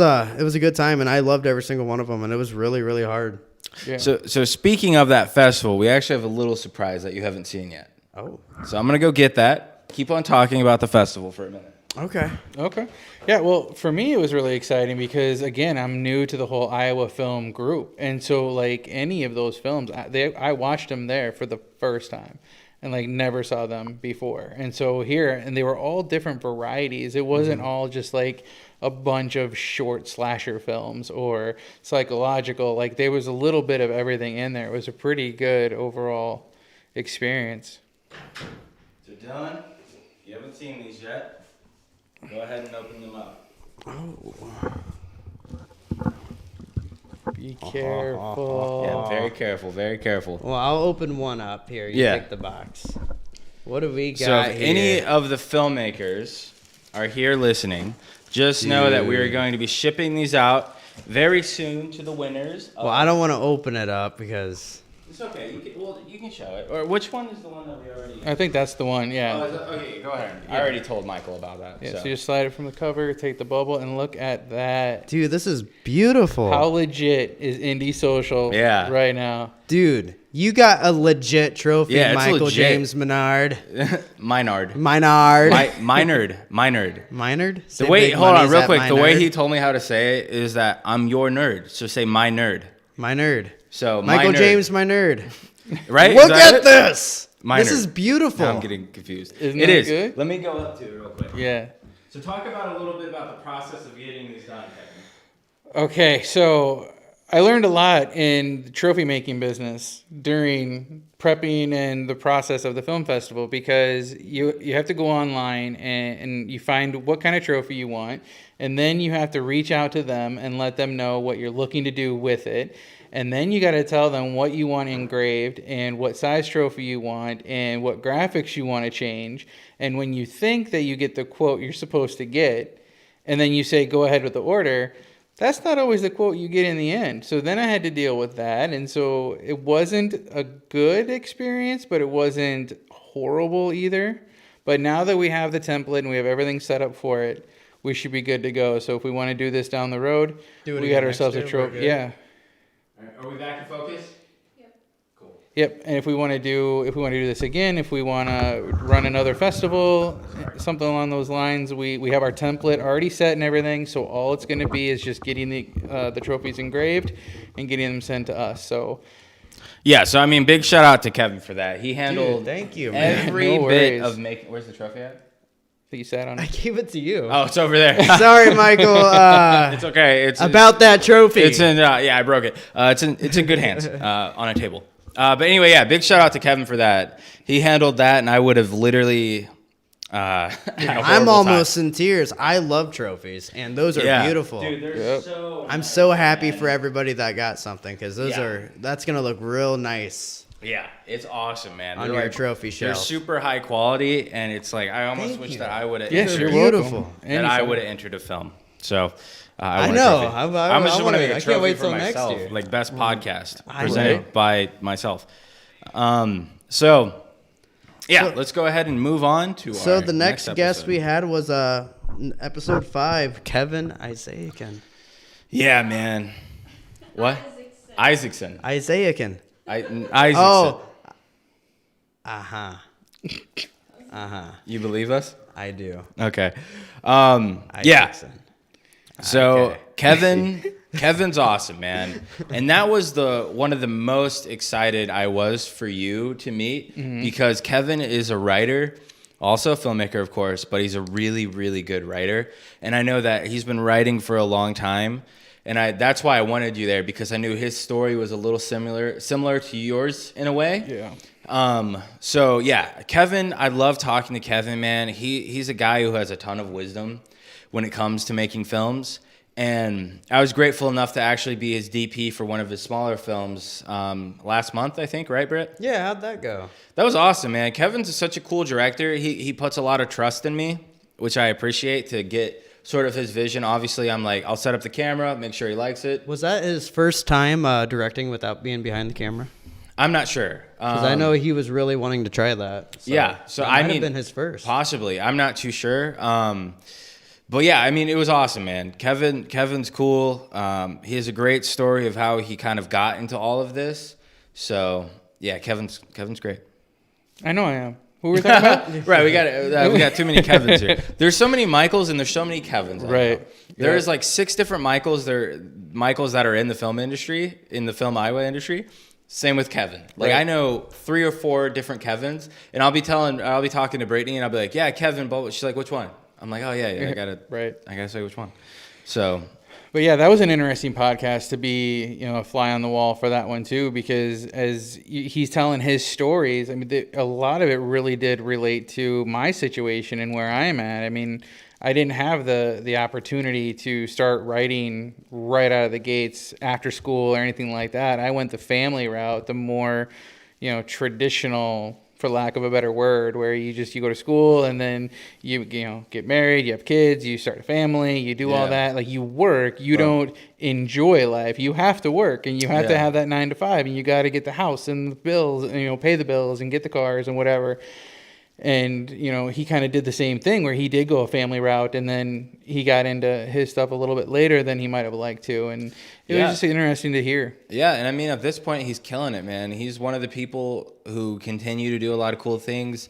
a good time, and I loved every single one of them, and it was really, really hard. Yeah. So speaking of that festival, we actually have a little surprise that you haven't seen yet. Oh, So I'm going to go get that. Keep on talking about the festival for a minute. okay. Okay. Yeah, well, for me, it was really exciting because, again, I'm new to the whole Iowa film group. And so, like, any of those films, I watched them there for the first time and, like, never saw them before. And so here, and they were all different varieties. It wasn't all just, like, a bunch of short slasher films or psychological. Like, there was a little bit of everything in there. It was a pretty good overall experience. So Dylan, if you haven't seen these yet, go ahead and open them up. Be careful. Yeah, very careful, very careful. Well, I'll open one up here. You Yeah. take the box. What do we got So if here? any of the filmmakers are here listening, just know that we are Dude. going to be shipping these out very soon to the winners. Well, I don't want to open it up because It's okay. You can show it. Or which one is the one that we already? I think that's the one, yeah. Oh, is it? Okay, go ahead. I already told Michael about that. Yeah, so. so you just slide it from the cover, take the bubble, and look at that. dude, this is beautiful. How legit is Indie Social Yeah. right now? Dude, you got a legit trophy, Yeah, it's Michael legit. James Menard. Minard. Minard. Minard. Minard? The Say way, big hold on, money's real at quick. The way Minard. he told me how to say it is that I'm your nerd. So say my nerd. My nerd. So Michael my nerd. James, my nerd. Right? Look Is that at it? this. My This nerd. is beautiful. Now I'm getting confused. Isn't It that is. good? Let me go up to it real quick. Yeah. So talk about a little bit about the process of getting these done, Kevin. Okay, so I learned a lot in the trophy making business during prepping and the process of the film festival because you have to go online and you find what kind of trophy you want, and then you have to reach out to them and let them know what you're looking to do with it. And then you got to tell them what you want engraved and what size trophy you want and what graphics you want to change. And when you think that you get the quote you're supposed to get, and then you say go ahead with the order, that's not always the quote you get in the end. So then I had to deal with that. And so it wasn't a good experience, but it wasn't horrible either. But now that we have the template and we have everything set up for it, we should be good to go. So if we want to do this down the road, Do it we again got ourselves a next year, we're trophy. good. Yeah. Are we back in focus? Yep, and if we want to do this again, if we want to run another festival, something along those lines, we have our template already set and everything. So all it's going to be is just getting the trophies engraved and getting them sent to us. So Yeah, so I mean, big shout out to Kevin for that. He handled Dude, thank you, man. every No bit worries. of making. Where's the trophy at? that you sat on. I gave it to you. Oh, it's over there. Sorry, Michael. It's okay. It's About that trophy. It's in. Yeah, I broke it. It's in good hands on a table. But anyway, yeah, big shout out to Kevin for that. He handled that, and I would have literally. Had a I'm horrible almost time. in tears. I love trophies, and those are Yeah. beautiful. Dude, they're Yep. so. I'm nice, so happy man. for everybody that got something because that's gonna look real nice Yeah, it's awesome, man. on They're your trophy They're shelf. super high quality, and it's like I almost Thank wish you. that I would have. Yes, They're you're beautiful. welcome. That I Anytime. would have entered a film. So I want a know. trophy. I I'm just wanna- want to make I a can't trophy wait for till next myself, year. like best podcast I presented know. by myself. So yeah, So- let's go ahead and move on to. So our the next guest episode. we had was episode 5, Kevin Isaacan. Yeah, man. What? Isaacson. Isaacan. Isaacson. Oh. You believe us? I do. Okay. Yeah. Isaacson. So Okay. Kevin's awesome, man, and that was one of the most excited I was for you to meet because Kevin is a writer also a filmmaker, of course, but he's a really, really good writer. And I know that he's been writing for a long time. And that's why I wanted you there, because I knew his story was a little similar to yours in a way. Yeah. So yeah, Kevin, I love talking to Kevin, man. He's a guy who has a ton of wisdom when it comes to making films. And I was grateful enough to actually be his DP for one of his smaller films last month, I think, right, Britt? Yeah, how'd that go? That was awesome, man. Kevin's such a cool director. He puts a lot of trust in me, which I appreciate, to get sort of his vision. Obviously, I'm like, I'll set up the camera, make sure he likes it. Was that his first time directing without being behind the camera? I'm not sure. Because I know he was really wanting to try that. So Yeah, so that I might mean, have been his first. Possibly. I'm not too sure. But yeah, I mean, it was awesome, man. Kevin's cool. He has a great story of how he kind of got into all of this. So yeah, Kevin's great. I know I am. Who were we talking about? Right, we got too many Kevins here. There's so many Michaels and there's so many Kevins. Right. There's like 6 different Michaels. Michaels that are in the film industry, in the film Iowa industry. Same with Kevin. Like, Right. I know 3 or 4 different Kevins, and I'll be talking to Brittany, and I'll be like, yeah, Kevin, but she's like, which one? I'm like, oh yeah, I gotta say which one. So, But yeah, that was an interesting podcast to be, a fly on the wall for that one too, because as he's telling his stories, I mean, a lot of it really did relate to my situation and where I'm at. I mean, I didn't have the opportunity to start writing right out of the gates after school or anything like that. I went the family route, the more, traditional, for lack of a better word, where you go to school and then you get married, you have kids, you start a family, you do all Yeah. that. Like, you work, you don't enjoy life. You have to work, and you have to Yeah. have that 9 to 5, and you got to get the house and the bills, and pay the bills and get the cars and whatever. And he kind of did the same thing, where he did go a family route, and then he got into his stuff a little bit later than he might have liked to, and it Yeah. was just interesting to hear. yeah, and I mean, at this point, he's killing it, man. He's one of the people who continue to do a lot of cool things.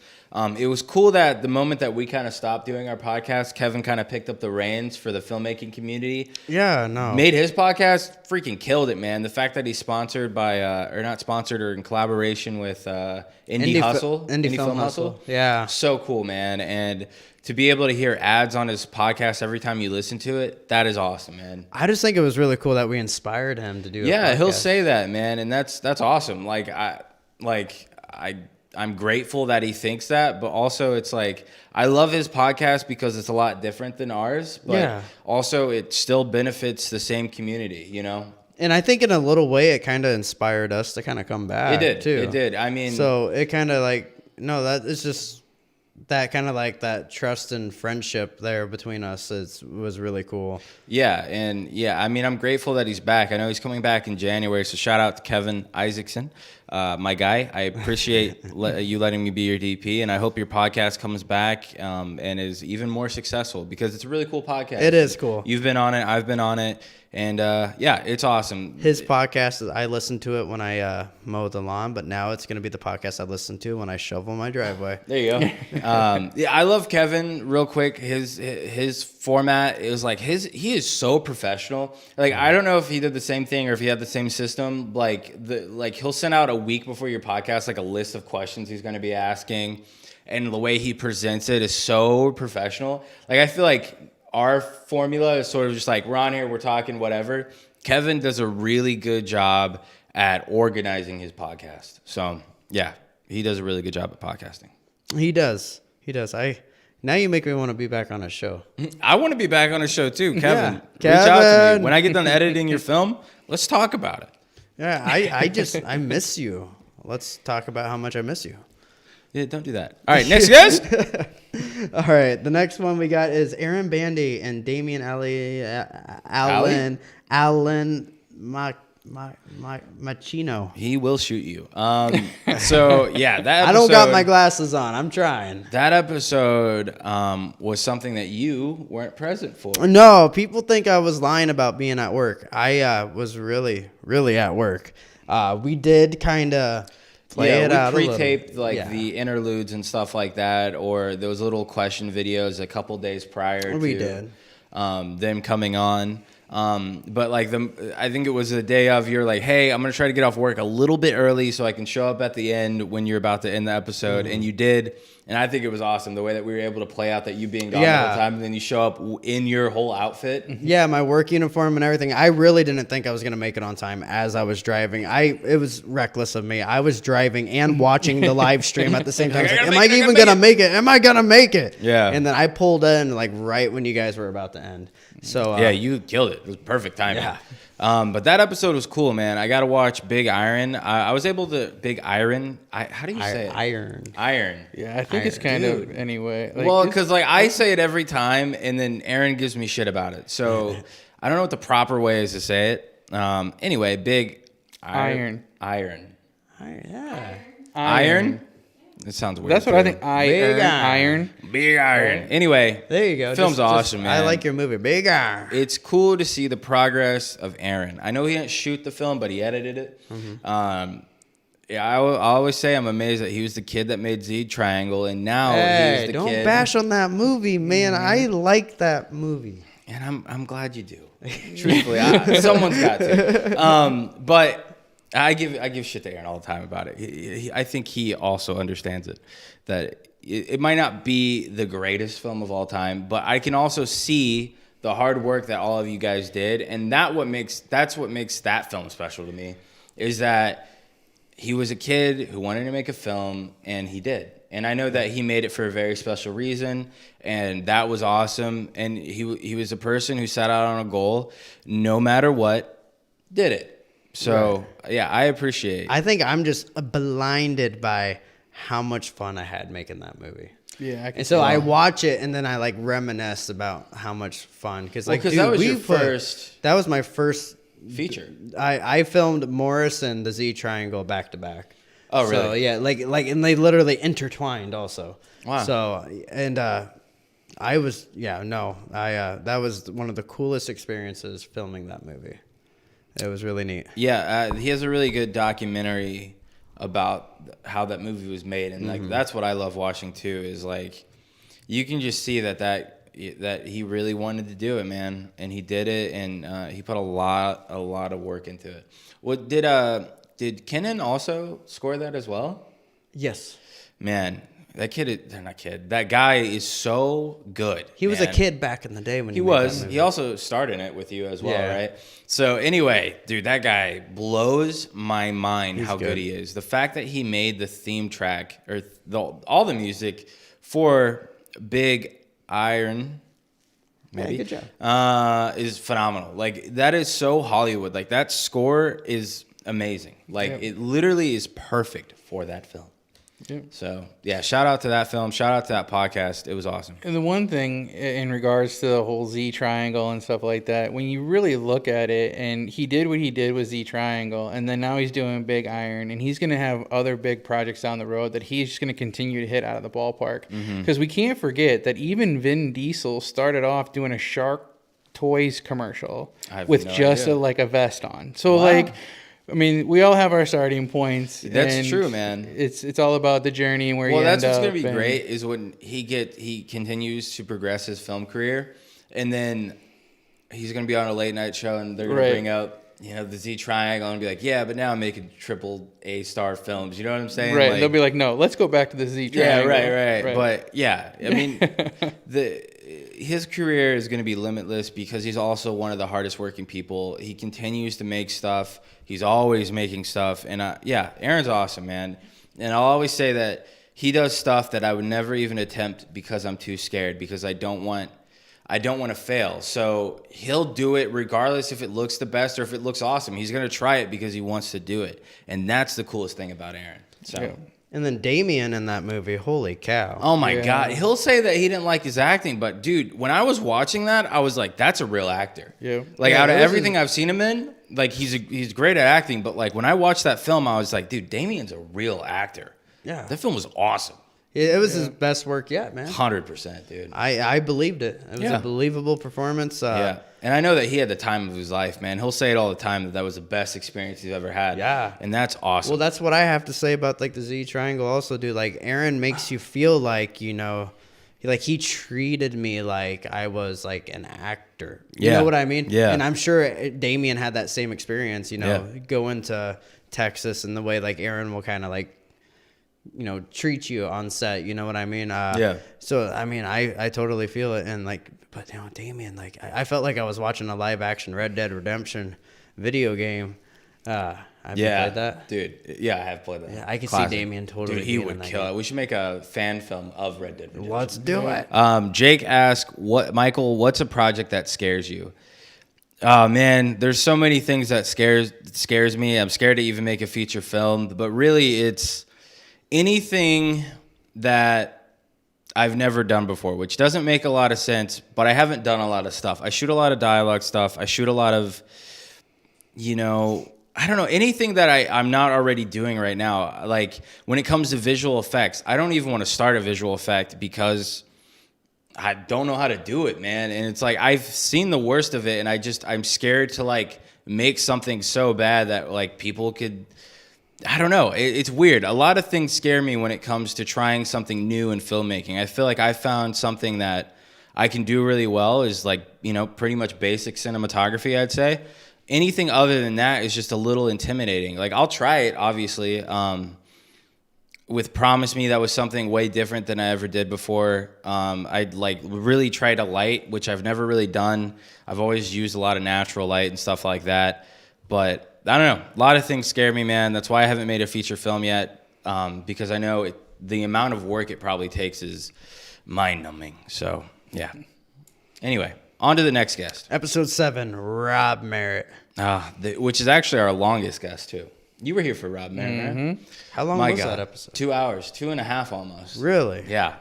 It was cool that the moment that we kind of stopped doing our podcast, Kevin kind of picked up the reins for the filmmaking community. Yeah, no. Made his podcast, freaking killed it, man. The fact that he's sponsored by, or not sponsored, or in collaboration with Indie Hustle. Indie Film Hustle. Yeah. So cool, man. And to be able to hear ads on his podcast every time you listen to it, that is awesome, man. I just think it was really cool that we inspired him to do Yeah, a he'll podcast. say that, man, and that's awesome. I'm grateful that he thinks that, but also it's like, I love his podcast because it's a lot different than ours, but Yeah. also it still benefits the same community, And I think in a little way, it kind of inspired us to kind of come back. It did, too. it did. I mean, So it kind of that it's just that kind of that trust and friendship there between us was really cool. yeah, and yeah, I mean, I'm grateful that he's back. I know he's coming back in January, so shout out to Kevin Isaacson, my guy. I appreciate you letting me be your DP, and I hope your podcast comes back and is even more successful, because it's a really cool podcast. It is cool. You've been on it, I've been on it, and yeah, it's awesome. His podcast, I listen to it when I mow the lawn, but now it's going to be the podcast I listen to when I shovel my driveway. There you go. Yeah, I love Kevin. Real quick, his format is he is so professional. Like, I don't know if he did the same thing or if he had the same system. Like he'll send out a week before your podcast like a list of questions he's going to be asking, and the way he presents it is so professional. Like, I feel like our formula is sort of just like, we're on here, we're talking, whatever. Kevin does a really good job at organizing his podcast. So yeah, he does a really good job at podcasting. He does. Now you make me want to be back on a show. I want to be back on a show too, Kevin. Yeah. Reach out to Kevin. me when I get done editing your film. Let's talk about it. Yeah, I miss you. Let's talk about how much I miss you. Yeah, don't do that. All right, next guys. All right, the next one we got is Aaron Bandy and Damian Allen Machino. He will shoot you. So yeah, that episode, I don't got my glasses on. I'm trying. That episode was something that you weren't present for. No, people think I was lying about being at work. I was really, really at work. We did kind of play it out a we little. pre-taped Yeah. the interludes and stuff like that, or those little question videos a couple days prior We to did. them coming on. But like I think it was the day of, you're like, hey, I'm gonna try to get off work a little bit early so I can show up at the end when you're about to end the episode, and you did. And I think it was awesome the way that we were able to play out that you being gone the Yeah. whole time, and then you show up in your whole outfit. Yeah, my work uniform and everything. I really didn't think I was gonna make it on time as I was driving. It was reckless of me. I was driving and watching the live stream at the same time. I was like, am I even gonna make it? Am I gonna make it? Yeah. And then I pulled in like right when you guys were about to end. So Yeah, you killed it. It was perfect timing. Yeah. But that episode was cool, man. I got to watch Big Iron. I was able to Big Iron. How do you say it? Iron. Iron. Yeah, I think it's kind of anyway. Like, Well, it's- because like I say it every time, and then Aaron gives me shit about it. So I don't know what the proper way is to say it. Anyway, Big Iron. Iron. Yeah. Iron. It sounds weird. That's what I too. think. Big Iron. Big Iron. Anyway, There you go. Film's awesome, man. I like your movie. Big Iron. It's cool to see the progress of Aaron. I know he didn't shoot the film, but he edited it. Yeah, I always say I'm amazed that he was the kid that made Z Triangle, and now he's Hey, the don't kid. bash on that movie, man. I like that movie. And I'm glad you do. Truthfully, someone's got to. But I give shit to Aaron all the time about it. I think he also understands it, that it might not be the greatest film of all time, but I can also see the hard work that all of you guys did, and that's what makes that film special to me, is that he was a kid who wanted to make a film, and he did. And I know that he made it for a very special reason, and that was awesome. And he was a person who set out on a goal, no matter what, did it. So, yeah, I appreciate it. I think I'm just blinded by how much fun I had making that movie. Yeah, I can And so see I that. watch it and then I like reminisce about how much fun, because like Because dude, that was we your put- first that was my first. feature. I filmed Morris and the Z Triangle back to back. Oh, So really? yeah, like and they literally intertwined also. Wow. So and I was that was one of the coolest experiences filming that movie. It was really neat. Yeah, he has a really good documentary about how that movie was made, and like that's what I love watching too. Is like you can just see that he really wanted to do it, man, and he did it, and he put a lot of work into it. What did Kenan also score that as well? Yes. Man, that guy is so good. He was a man. kid back in the day when He made that was. movie. He also starred in it with you as well, Yeah. right? So anyway, dude, that guy blows my mind how good good. he is. The fact that he made the theme track or all the music for Big Iron, maybe, good job. is phenomenal. Like that is so Hollywood. Like that score is amazing. Like it literally is perfect for that film. Yeah. So yeah, shout out to that film. Shout out to that podcast. It was awesome. And the one thing in regards to the whole Z Triangle and stuff like that, when you really look at it, and he did what he did with Z Triangle, and then now he's doing Big Iron, and he's going to have other big projects down the road that he's just going to continue to hit out of the ballpark. Because we can't forget that even Vin Diesel started off doing a Shark Toys commercial I have with no just idea. a vest on. So Wow. like, I mean, we all have our starting points. That's and true, man. It's all about the journey and where Well, you that's end what's up. gonna be and- great is when he continues to progress his film career, and then he's gonna be on a late night show, and they're gonna Right. bring up the Z Triangle and be like, yeah, but now I'm making AAA star films. You know what I'm saying? Right. Like, They'll be like, no, let's go back to the Z yeah, Triangle. right. But yeah, I mean, his career is going to be limitless because he's also one of the hardest working people. He continues to make stuff. He's always making stuff. And yeah, Aaron's awesome, man. And I'll always say that he does stuff that I would never even attempt because I'm too scared, because I don't want to fail. So he'll do it regardless if it looks the best or if it looks awesome. He's going to try it because he wants to do it. And that's the coolest thing about Aaron. So. Yeah. And then Damien in that movie, holy cow. Oh my Yeah. God. He'll say that he didn't like his acting, but dude, when I was watching that, I was like, that's a real actor. Yeah. Like Yeah, out of this everything I've seen him in, like he's great at acting, but like when I watched that film, I was like, dude, Damien's a real actor. Yeah. That film was awesome. It was his best work yet, man. 100%, dude. I believed it. It was Yeah. a believable performance. Yeah. And I know that he had the time of his life, man. He'll say it all the time that was the best experience he's ever had. Yeah. And that's awesome. Well, that's what I have to say about like the Z Triangle also, dude. Like Aaron makes you feel like, he treated me like I was like an actor. You Yeah. know what I mean? Yeah. And I'm sure Damien had that same experience, Yeah. going to Texas and the way like Aaron will kind of like, treat you on set. You know what I mean? Yeah. So, I mean, I totally feel it. And like, but Damien, like I felt like I was watching a live action Red Dead Redemption video game. Have you played that? dude. Yeah, I have played that. Yeah, I could see Classic. Damien totally Dude, he being would in that kill game. it. We should make a fan film of Red Dead Redemption. Let's do it. Jake asked, Michael, what's a project that scares you? Oh man, there's so many things that scares me. I'm scared to even make a feature film, but really it's anything that I've never done before, which doesn't make a lot of sense, but I haven't done a lot of stuff. I shoot a lot of dialogue stuff. I shoot a lot of, I don't know, anything that I'm not already doing right now. Like when it comes to visual effects, I don't even want to start a visual effect because I don't know how to do it, man. And it's like, I've seen the worst of it and I'm scared to like make something so bad that like people could, I don't know. It's weird. A lot of things scare me when it comes to trying something new in filmmaking. I feel like I found something that I can do really well is like, pretty much basic cinematography, I'd say. Anything other than that is just a little intimidating. Like I'll try it, obviously. With Promise Me, that was something way different than I ever did before. I'd like really try to light, which I've never really done. I've always used a lot of natural light and stuff like that. But I don't know. A lot of things scare me, man. That's why I haven't made a feature film yet, because I know the amount of work it probably takes is mind-numbing. So, yeah. Anyway, on to the next guest. Episode 7, Rob Merritt. Which is actually our longest guest, too. You were here for Rob Merritt, right? How long My was God. that episode? 2 hours, 2.5 almost. Really? Yeah.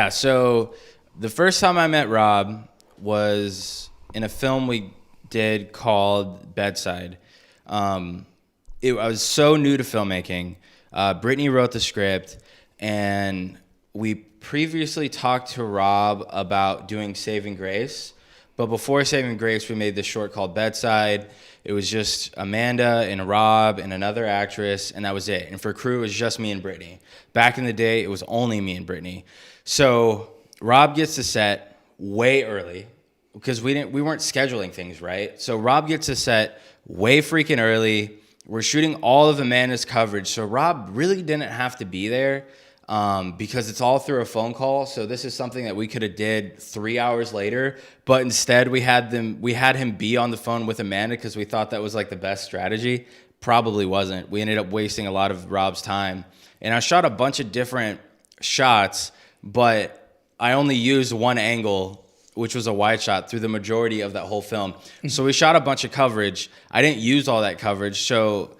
So the first time I met Rob was in a film we did called Bedside. I was so new to filmmaking. Brittany wrote the script, and we previously talked to Rob about doing Saving Grace. But before Saving Grace, we made this short called Bedside. It was just Amanda and Rob and another actress, and that was it. And for crew, it was just me and Brittany. Back in the day, it was only me and Brittany. So Rob gets to set way early because we weren't scheduling things right. So Rob gets to set way freaking early. We're shooting all of Amanda's coverage, so Rob really didn't have to be there. Because it's all through a phone call. So this is something that we could have did 3 hours later, but instead we had him be on the phone with Amanda because we thought that was like the best strategy. Probably wasn't. We ended up wasting a lot of Rob's time. And I shot a bunch of different shots, but I only used one angle, which was a wide shot through the majority of that whole film. So we shot a bunch of coverage. I didn't use all that coverage. So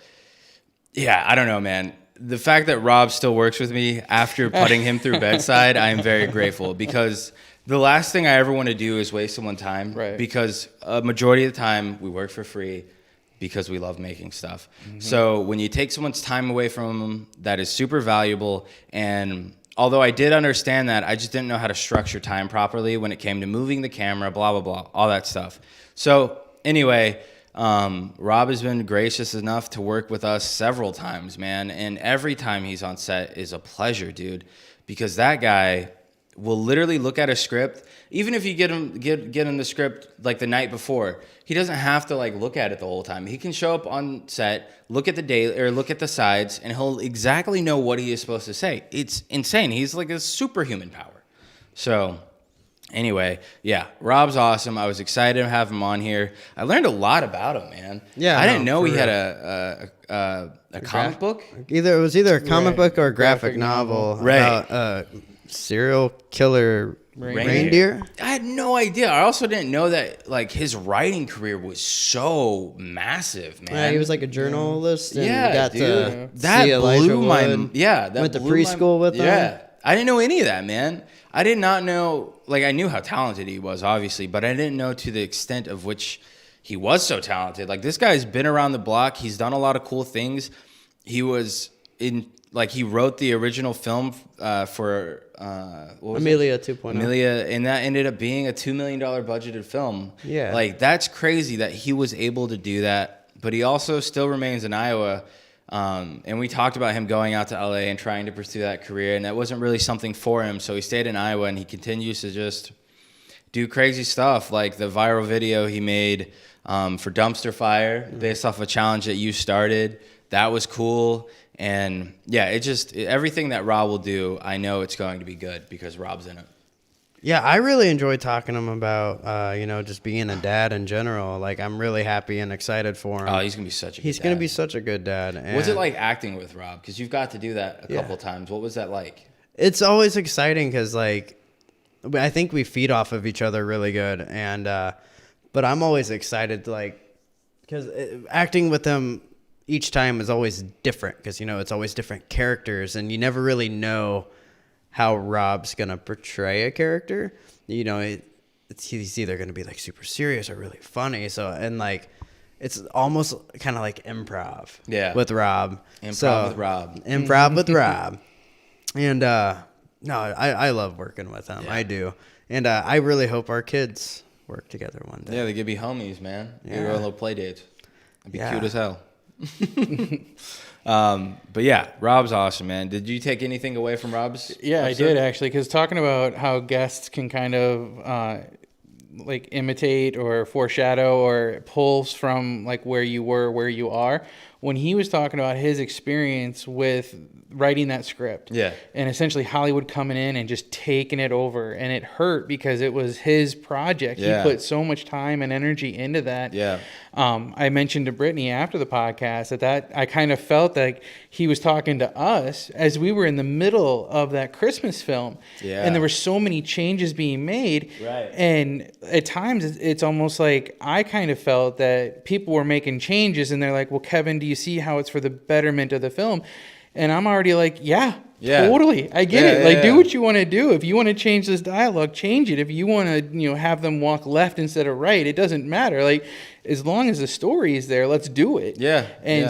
yeah, I don't know, man. The fact that Rob still works with me after putting him through Bedside, I am very grateful because the last thing I ever want to do is waste someone's time. Right. Because a majority of the time we work for free because we love making stuff. Mm-hmm. So when you take someone's time away from them, that is super valuable. And although I did understand that, I just didn't know how to structure time properly when it came to moving the camera, blah, blah, blah, all that stuff. So anyway, Rob has been gracious enough to work with us several times, man. And every time he's on set is a pleasure, dude, because that guy will literally look at a script. Even if you get him the script like the night before, he doesn't have to like look at it the whole time. He can show up on set, look at the sides, and he'll exactly know what he is supposed to say. It's insane. He's like a superhuman power. So anyway, yeah, Rob's awesome. I was excited to have him on here. I learned a lot about him, man. Yeah, I didn't know for he had real. a comic book. It was either a comic Right. book or a graphic Graphic novel novel. Right. about serial killer reindeer. I had no idea. I also didn't know that like his writing career was so massive, man. Yeah, he was like a journalist and Yeah, got dude. to That see Elijah blew my Wood. that went to blew my- preschool with him. Yeah, I didn't know any of that, man. I did not know. Like I knew how talented he was, obviously, but I didn't know to the extent of which he was so talented. Like this guy's been around the block. He's done a lot of cool things. He was in like he wrote the original film for what was it? Amelia 2.0. Amelia, and that ended up being a $2 million budgeted film. Yeah. Like, that's crazy that he was able to do that, but he also still remains in Iowa. And we talked about him going out to LA and trying to pursue that career, and that wasn't really something for him. So he stayed in Iowa, and he continues to just do crazy stuff, like the viral video he made for Dumpster Fire, based off a challenge that you started. That was cool. And yeah, everything that Rob will do, I know it's going to be good because Rob's in it. Yeah, I really enjoy talking to him about, just being a dad in general. Like, I'm really happy and excited for him. Oh, he's going to be such a good He's dad. going to be such a good dad. And What's it like acting with Rob? Because you've got to do that a couple times. What was that like? It's always exciting because, like, I think we feed off of each other really good. And, but I'm always excited to, like, because acting with him each time is always different because, it's always different characters. And you never really know how Rob's going to portray a character. He's either going to be, like, super serious or really funny. So, and, like, it's almost kind of like improv with Rob. Improv with Rob. Improv with Rob. And, no, I love working with him. Yeah. I do. And I really hope our kids work together one day. Yeah, they could be homies, man. Yeah. Maybe a little play dates. It'd be cute as hell. But yeah, Rob's awesome, man. Did you take anything away from Rob's? Yeah, episode? I did actually, because talking about how guests can kind of like imitate or foreshadow or pulls from like where you were, where you are. When he was talking about his experience with writing that script, and essentially Hollywood coming in and just taking it over, and it hurt because it was his project. He put so much time and energy into that. I mentioned to Brittany after the podcast that I kind of felt like he was talking to us as we were in the middle of that Christmas film, and there were so many changes being made, and at times it's almost like I kind of felt that people were making changes and they're like, well, Kevin, do you see how it's for the betterment of the film? And I'm already like, totally. I get it. Like, do what you want to do. If you want to change this dialogue, change it. If you want to, have them walk left instead of right, it doesn't matter. Like, as long as the story is there, let's do it.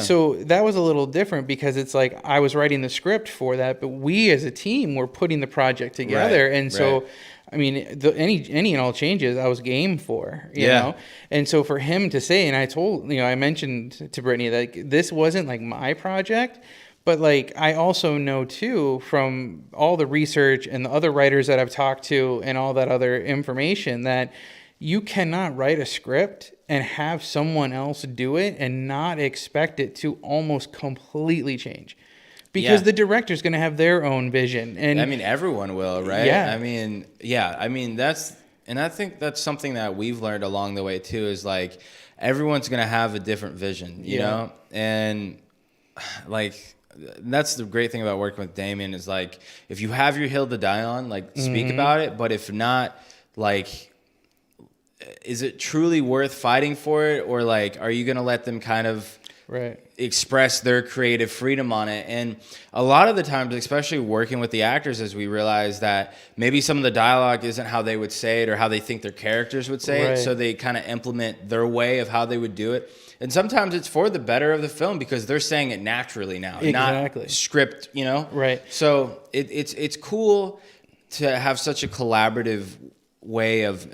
So that was a little different because it's like I was writing the script for that, but we as a team were putting the project together. And so, I mean, any and all changes I was game for, you know? And so for him to say, and I mentioned to Brittany that this wasn't like my project, but like I also know too from all the research and the other writers that I've talked to and all that other information that you cannot write a script and have someone else do it and not expect it to almost completely change. Because the director's going to have their own vision. And I mean, everyone will, right? I mean, I think that's something that we've learned along the way too, is like everyone's going to have a different vision, you know? And like, that's the great thing about working with Damien is like, if you have your hill to die on, like speak about it. But if not, like, is it truly worth fighting for it? Or like, are you going to let them kind of express their creative freedom on it? And a lot of the times, especially working with the actors, as we realize that maybe some of the dialogue isn't how they would say it or how they think their characters would say it. So they kind of implement their way of how they would do it. And sometimes it's for the better of the film because they're saying it naturally now, not script, you know? So it's cool to have such a collaborative way of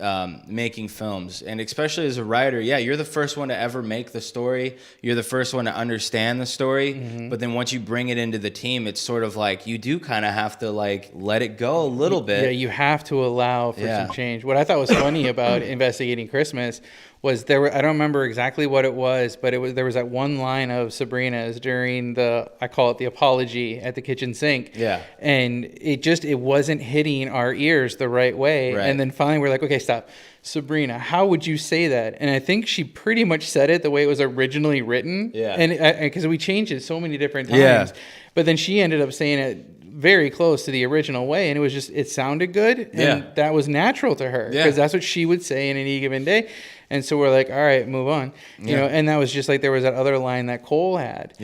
making films. And especially as a writer, you're the first one to ever make the story. You're the first one to understand the story. But then once you bring it into the team, it's sort of like you do kind of have to like let it go a little bit. Yeah, you have to allow for some change. What I thought was funny about Investigating Christmas was I don't remember exactly what it was, but there was that one line of Sabrina's during I call it the apology at the kitchen sink. And it wasn't hitting our ears the right way. And then finally we're like, okay, stop. Sabrina, how would you say that? And I think she pretty much said it the way it was originally written. And because we changed it so many different times. But then she ended up saying it very close to the original way, and it was just, it sounded good, and that was natural to her because that's what she would say in any given day. And so we're like, all right, move on, you know. And that was just like there was that other line that Cole had.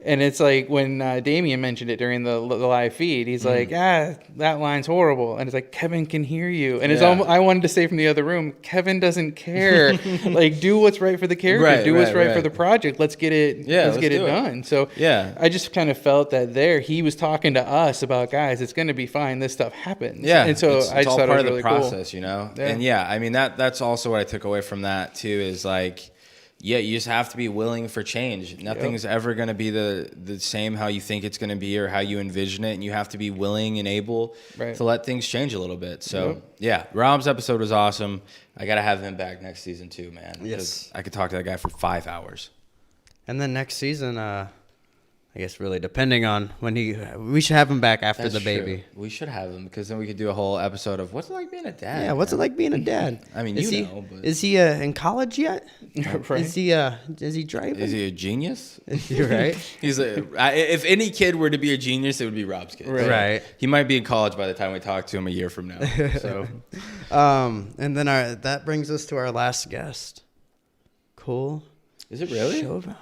And it's like when Damien mentioned it during the live feed, he's like, that line's horrible. And it's like, Kevin can hear you. And it's almost, I wanted to say from the other room, Kevin doesn't care. Like, do what's right for the character. Do what's right for the project. Let's get it done. So I just kind of felt that he was talking to us about, guys, it's going to be fine. This stuff happens. And so I just all thought part it was of the really process, cool. you know? And I mean, that's also what I took away from that too, is like, yeah, you just have to be willing for change. Nothing's ever going to be the same how you think it's going to be or how you envision it, and you have to be willing and able to let things change a little bit. So yeah, Rob's episode was awesome. I got to have him back next season too, man. Yes. I could talk to that guy for 5 hours. And then next season, I guess really depending on when we should have him back after That's the baby. true. We should have him because then we could do a whole episode of what's it like being a dad. Yeah, what's it like being a dad? I mean, is you he, know, but- is he in college yet? Right. Is he driving? Is he a genius? You're right. He's if any kid were to be a genius, it would be Rob's kid. Right. He might be in college by the time we talk to him a year from now. So And then that brings us to our last guest, Cole is it really? Chauvin.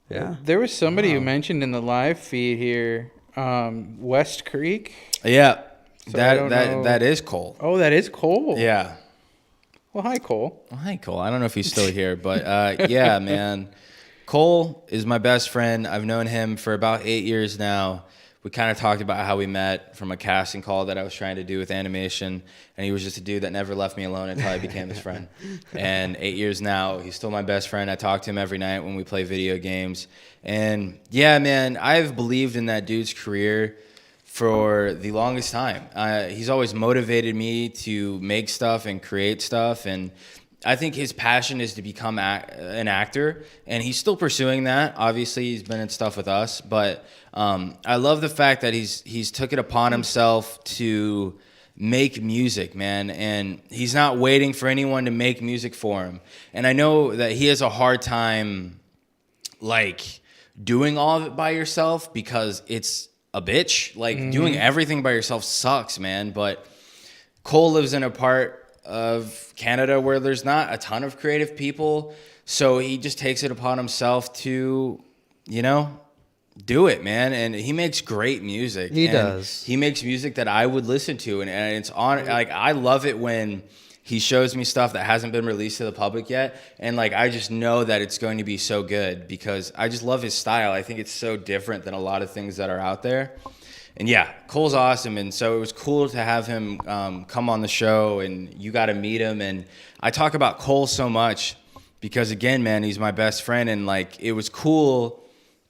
Yeah. There was somebody who mentioned in the live feed here, West Creek. Yeah. So I don't know. That is Cole. Oh, that is Cole. Yeah. Well, hi, Cole. Well, hi, Cole. I don't know if he's still here, but yeah, man. Cole is my best friend. I've known him for about 8 years now. We kind of talked about how we met from a casting call that I was trying to do with animation, and he was just a dude that never left me alone until I became his friend. And 8 years now, he's still my best friend. I talk to him every night when we play video games. And yeah, man, I've believed in that dude's career for the longest time. He's always motivated me to make stuff and create stuff, and I think his passion is to become an actor, and he's still pursuing that. Obviously, he's been in stuff with us, but I love the fact that he's took it upon himself to make music, man, and he's not waiting for anyone to make music for him. And I know that he has a hard time, like, doing all of it by yourself because it's a bitch. Like, doing everything by yourself sucks, man. But Cole lives in a part of Canada where there's not a ton of creative people, so he just takes it upon himself to, do it, man. And he makes great music. He And does. He makes music that I would listen to, and it's on. Like, I love it when he shows me stuff that hasn't been released to the public yet, and like I just know that it's going to be so good because I just love his style. I think it's so different than a lot of things that are out there. And yeah, Cole's awesome, and so it was cool to have him come on the show, and you got to meet him. And I talk about Cole so much because, again, man, he's my best friend, and like it was cool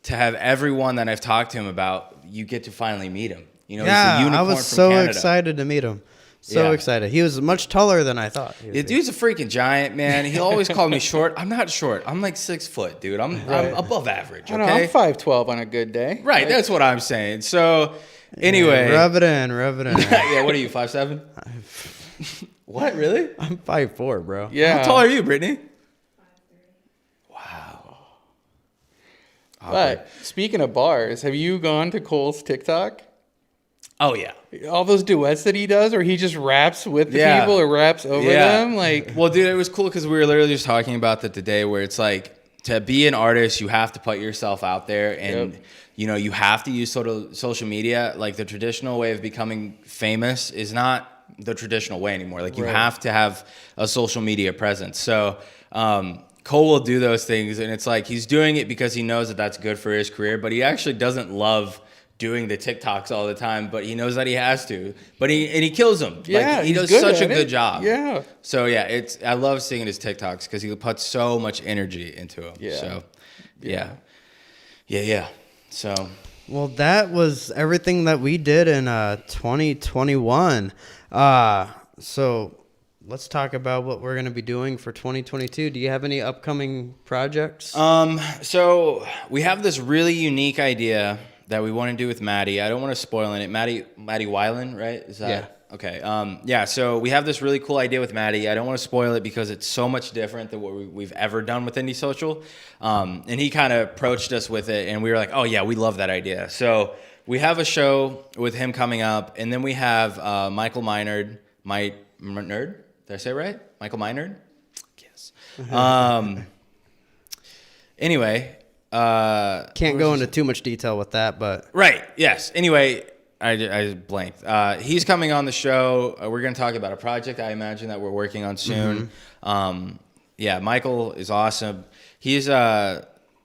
to have everyone that I've talked to him about. You get to finally meet him. He's a unicorn I was from so Canada. excited to meet him. So Yeah. excited. He was much taller than I thought. he would The be. dude's a freaking giant, man. He always called me short. I'm not short. I'm like 6 foot, dude. I'm above average. I Okay, don't know, I'm 5'12" on a good day. right. That's what I'm saying. So, anyway, Rub it in. yeah. What are you, 5'7"? What, really? I'm 5'4", bro. Yeah. How tall are you, Brittany? But speaking of bars, have you gone to Cole's TikTok? Oh yeah. All those duets that he does, or he just raps with the Yeah. people or raps over them, like Well, dude, it was cool because we were literally just talking about that today, where it's like to be an artist, you have to put yourself out there, and you have to use sort of social media. Like the traditional way of becoming famous is not the traditional way anymore. Like you have to have a social media presence. So Cole will do those things, and it's like he's doing it because he knows that that's good for his career, but he actually doesn't love doing the TikToks all the time, but he knows that he has to. But he kills them. yeah, Like, he he's does good such a at good it. job. Yeah, So yeah, I love seeing his TikToks because he puts so much energy into them. Yeah. So yeah. So Well, that was everything that we did in 2021. So let's talk about what we're going to be doing for 2022. Do you have any upcoming projects? so we have this really unique idea that we want to do with Maddie. I don't want to spoil it. Maddie Weiland, right? Is that Yeah. Okay. So we have this really cool idea with Maddie. I don't want to spoil it because it's so much different than what we've ever done with Indie Social. And he kind of approached us with it, and we were like, oh yeah, we love that idea. So we have a show with him coming up, and then we have Michael Minard, Nerd. Did I say it right? Michael Minard? Yes. Anyway. Can't go into too much detail with that, but Right. Yes. Anyway, I blanked. He's coming on the show. We're going to talk about a project I imagine that we're working on soon. Yeah, Michael is awesome. He's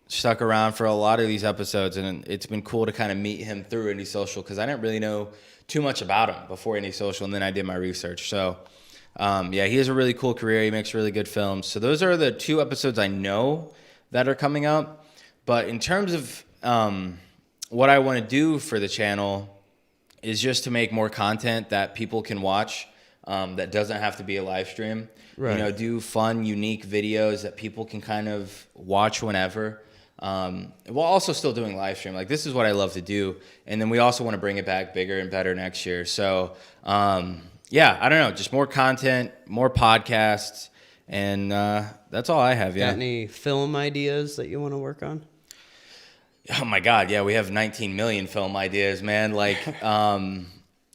stuck around for a lot of these episodes, and it's been cool to kind of meet him through Indie Social because I didn't really know too much about him before Indie Social, and then I did my research. So Yeah, he has a really cool career. He makes really good films. So those are the 2 episodes I know that are coming up. But in terms of what I want to do for the channel is just to make more content that people can watch that doesn't have to be a live stream. Right. You know, do fun, unique videos that people can kind of watch whenever. While also still doing live stream. Like, this is what I love to do. And then we also want to bring it back bigger and better next year. So, yeah, I don't know. Just more content, more podcasts. And that's all I have, Got yeah. any film ideas that you want to work on? Oh, my God. Yeah, we have 19 million film ideas, man. Like,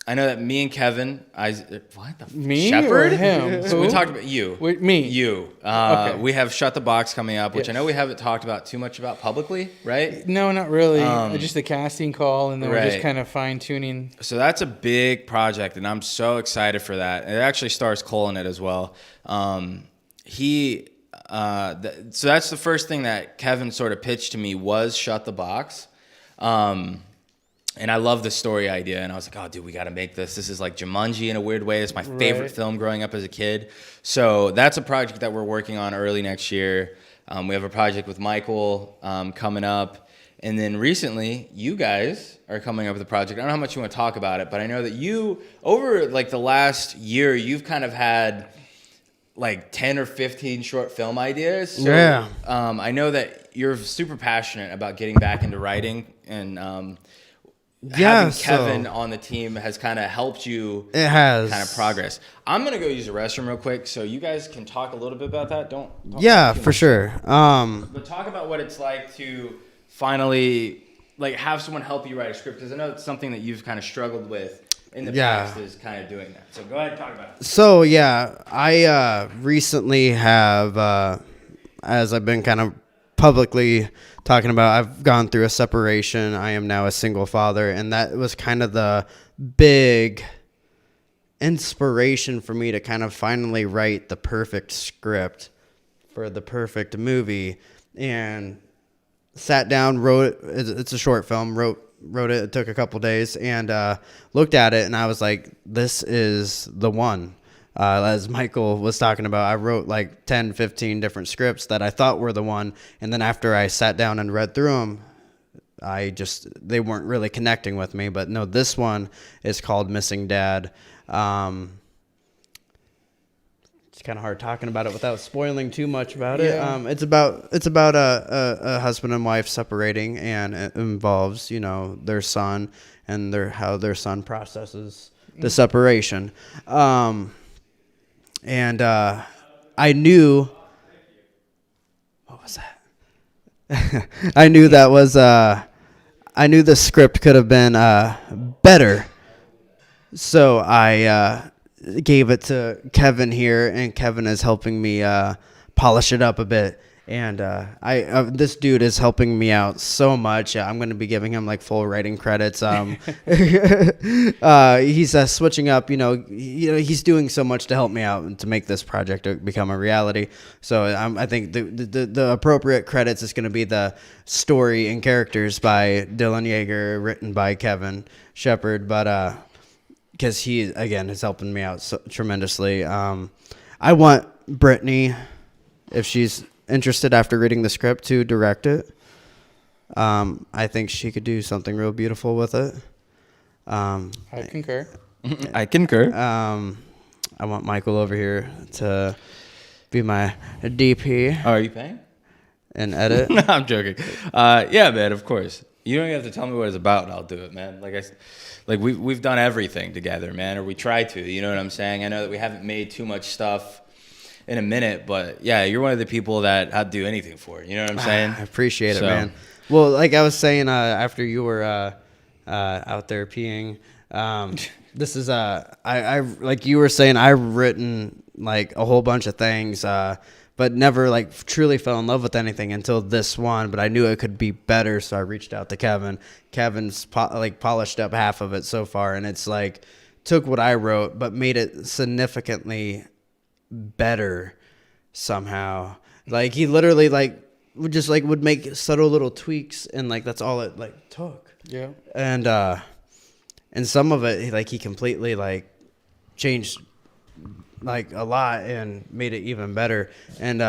I know that me and Kevin, what the Me Shepherd? or him? So we Who? talked about you. Wait, me. You. Okay. We have Shut the Box coming up, which I Yes. know we haven't talked about too much about publicly, right? No, not really. Just a casting call, and then we're just right. kind of fine tuning. So that's a big project, and I'm so excited for that. It actually stars Cole in it as well. So that's the first thing that Kevin sort of pitched to me was Shut the Box. And I love the story idea, and I was like, oh, dude, we got to make this. This is like Jumanji in a weird way. It's my favorite Right. film growing up as a kid. So that's a project that we're working on early next year. We have a project with Michael coming up. And then recently, you guys are coming up with a project. I don't know how much you want to talk about it, but I know that you, over like the last year, you've kind of had like 10 or 15 short film ideas. So, Yeah. I know that you're super passionate about getting back into writing, and having Kevin on the team has kind of helped you It has kind of progress. I'm going to go use the restroom real quick so you guys can talk a little bit about that. Don't Yeah, talk too for much. sure. But talk about what it's like to finally like have someone help you write a script, because I know it's something that you've kind of struggled with in the Yeah. past, is kind of doing that. So go ahead and talk about it. So yeah, I recently have, as I've been kind of publicly talking about, I've gone through a separation. I am now a single father, and that was kind of the big inspiration for me to kind of finally write the perfect script for the perfect movie. And sat down, wrote it. It's a short film. Wrote it. It took a couple days, and looked at it, and I was like, "This is the one." As Michael was talking about, I wrote like 10, 15 different scripts that I thought were the one, and then after I sat down and read through them, they weren't really connecting with me. But no, this one is called Missing Dad. It's kind of hard talking about it without spoiling too much about it. Yeah. It's about a husband and wife separating, and it involves, you know, their son and how their son processes the separation. And I knew, what was that? I knew that was I knew the script could have been better. So I gave it to Kevin here, and Kevin is helping me polish it up a bit. And this dude is helping me out so much. I'm going to be giving him like full writing credits. He's switching up. He's doing so much to help me out and to make this project become a reality. So I think the appropriate credits is going to be the story and characters by Dylan Yeager, written by Kevin Shepherd. But because he, again, is helping me out so tremendously. I want Brittany, if she's interested after reading the script, to direct it. I think she could do something real beautiful with it. I concur. I concur. I want Michael over here to be my DP Oh, are you paying? and edit. No, I'm joking. Yeah, man, of course. You don't even have to tell me what it's about, and I'll do it, man. We've done everything together, man, or we try to. You know what I'm saying? I know that we haven't made too much stuff in a minute, but yeah, you're one of the people that I'd do anything for. You know what I'm saying? I appreciate it, So- man. Well, like I was saying, after you were out there peeing, this is I like you were saying, I've written like a whole bunch of things, but never like truly fell in love with anything until this one. But I knew it could be better, so I reached out to Kevin. Kevin's polished up half of it so far, and it's like took what I wrote but made it significantly better somehow. Like he literally would make subtle little tweaks, and like that's all it like took. Yeah. And some of it he completely changed like a lot and made it even better. And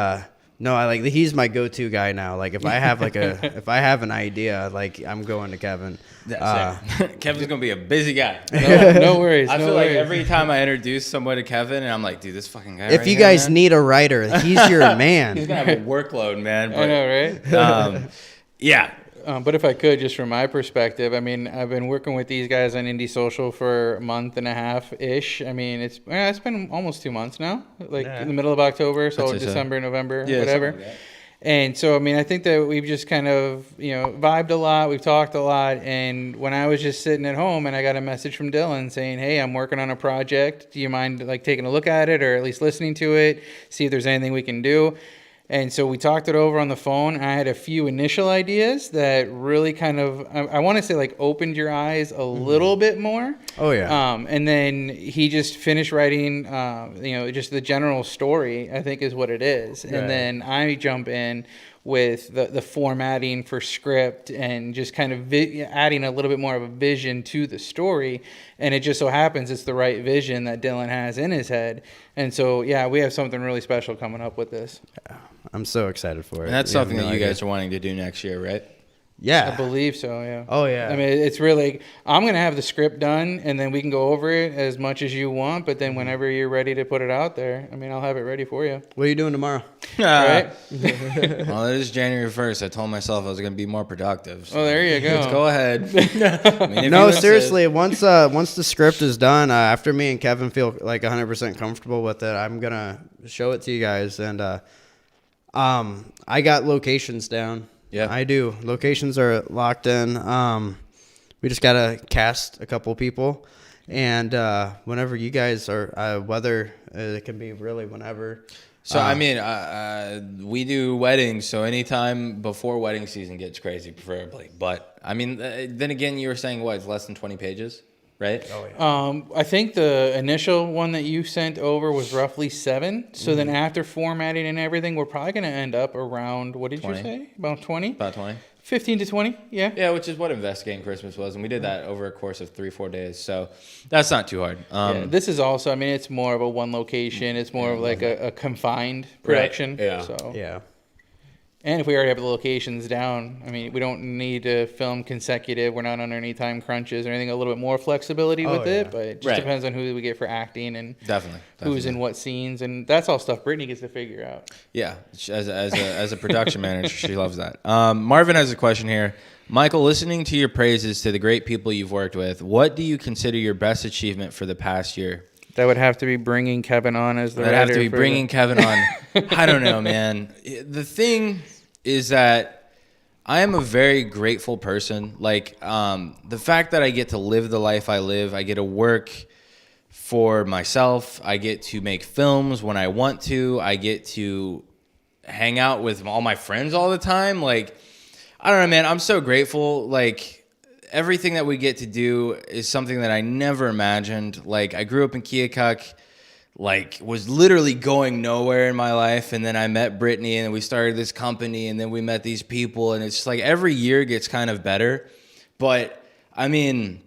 no, I like he's my go-to guy now. Like if I have like if I have an idea, like I'm going to Kevin. Kevin's gonna be a busy guy. No worries. I no feel worries. like every time I introduce someone to Kevin, and I'm like, dude, this fucking guy. If right you here, guys man, need a writer, he's your he's man. gonna have a workload, man. I know, right? Yeah. But if I could, just from my perspective, I mean, I've been working with these guys on Indie Social for a month and a half ish. I mean, it's been almost 2 months now, like in the middle of October, so I'd say so. December, November, Yeah, whatever. something like that. And so, I mean, I think that we've just kind of, vibed a lot. We've talked a lot. And when I was just sitting at home and I got a message from Dylan saying, hey, I'm working on a project. Do you mind like taking a look at it or at least listening to it, see if there's anything we can do? And so we talked it over on the phone. I had a few initial ideas that really kind of, I want to say like opened your eyes a little bit more. Oh, yeah. And then he just finished writing, just the general story, I think is what it is. Right. And then I jump in with the formatting for script and just kind of adding a little bit more of a vision to the story. And it just so happens it's the right vision that Dylan has in his head. And so, yeah, we have something really special coming up with this. I'm so excited for it. And that's You have something no that you idea. guys are wanting to do next year, right? Yeah. I believe so, yeah. Oh, yeah. I mean, it's really, I'm going to have the script done and then we can go over it as much as you want. But then whenever you're ready to put it out there, I mean, I'll have it ready for you. What are you doing tomorrow? Right? Well, it is January 1st. I told myself I was going to be more productive. So Oh, there you go. let's go ahead. I mean, if No, you seriously. Once the script is done, after me and Kevin feel like 100% comfortable with it, I'm gonna show it to you guys. And I got locations down. Yeah. I do. Locations are locked in. We just gotta cast a couple people, and whenever you guys are, weather it can be really whenever. So I mean, we do weddings, so anytime before wedding season gets crazy, preferably. But I mean, then again, you were saying what? It's less than 20 pages, right? Oh yeah. I think the initial one that you sent over was roughly 7. So then after formatting and everything, we're probably going to end up around, what did 20. you say? About 20? About 20. 15 to 20, yeah. Yeah, which is what Investigating Christmas was, and we did that over a course of 3-4 days. So that's not too hard. Yeah, this is also, I mean, it's more of a one location. It's more of like a confined production. yeah. So. Yeah. And if we already have the locations down, I mean, we don't need to film consecutive. We're not under any time crunches or anything. A little bit more flexibility with yeah. it, but it just Right. depends on who we get for acting and Definitely. who's in what scenes, and that's all stuff Brittany gets to figure out. Yeah, as a production manager, she loves that. Marvin has a question here. Michael, listening to your praises to the great people you've worked with, what do you consider your best achievement for the past year? That would have to be bringing Kevin on as the I'd have to writer be for bringing Kevin on. I don't know, man. The thing is that I am a very grateful person. Like, the fact that I get to live the life I live, I get to work for myself. I get to make films when I want to. I get to hang out with all my friends all the time. Like, I don't know, man. I'm so grateful. Like, everything that we get to do is something that I never imagined. Like, I grew up in Keokuk, like, was literally going nowhere in my life. And then I met Brittany, and we started this company, and then we met these people. And it's just like every year gets kind of better. But, I mean,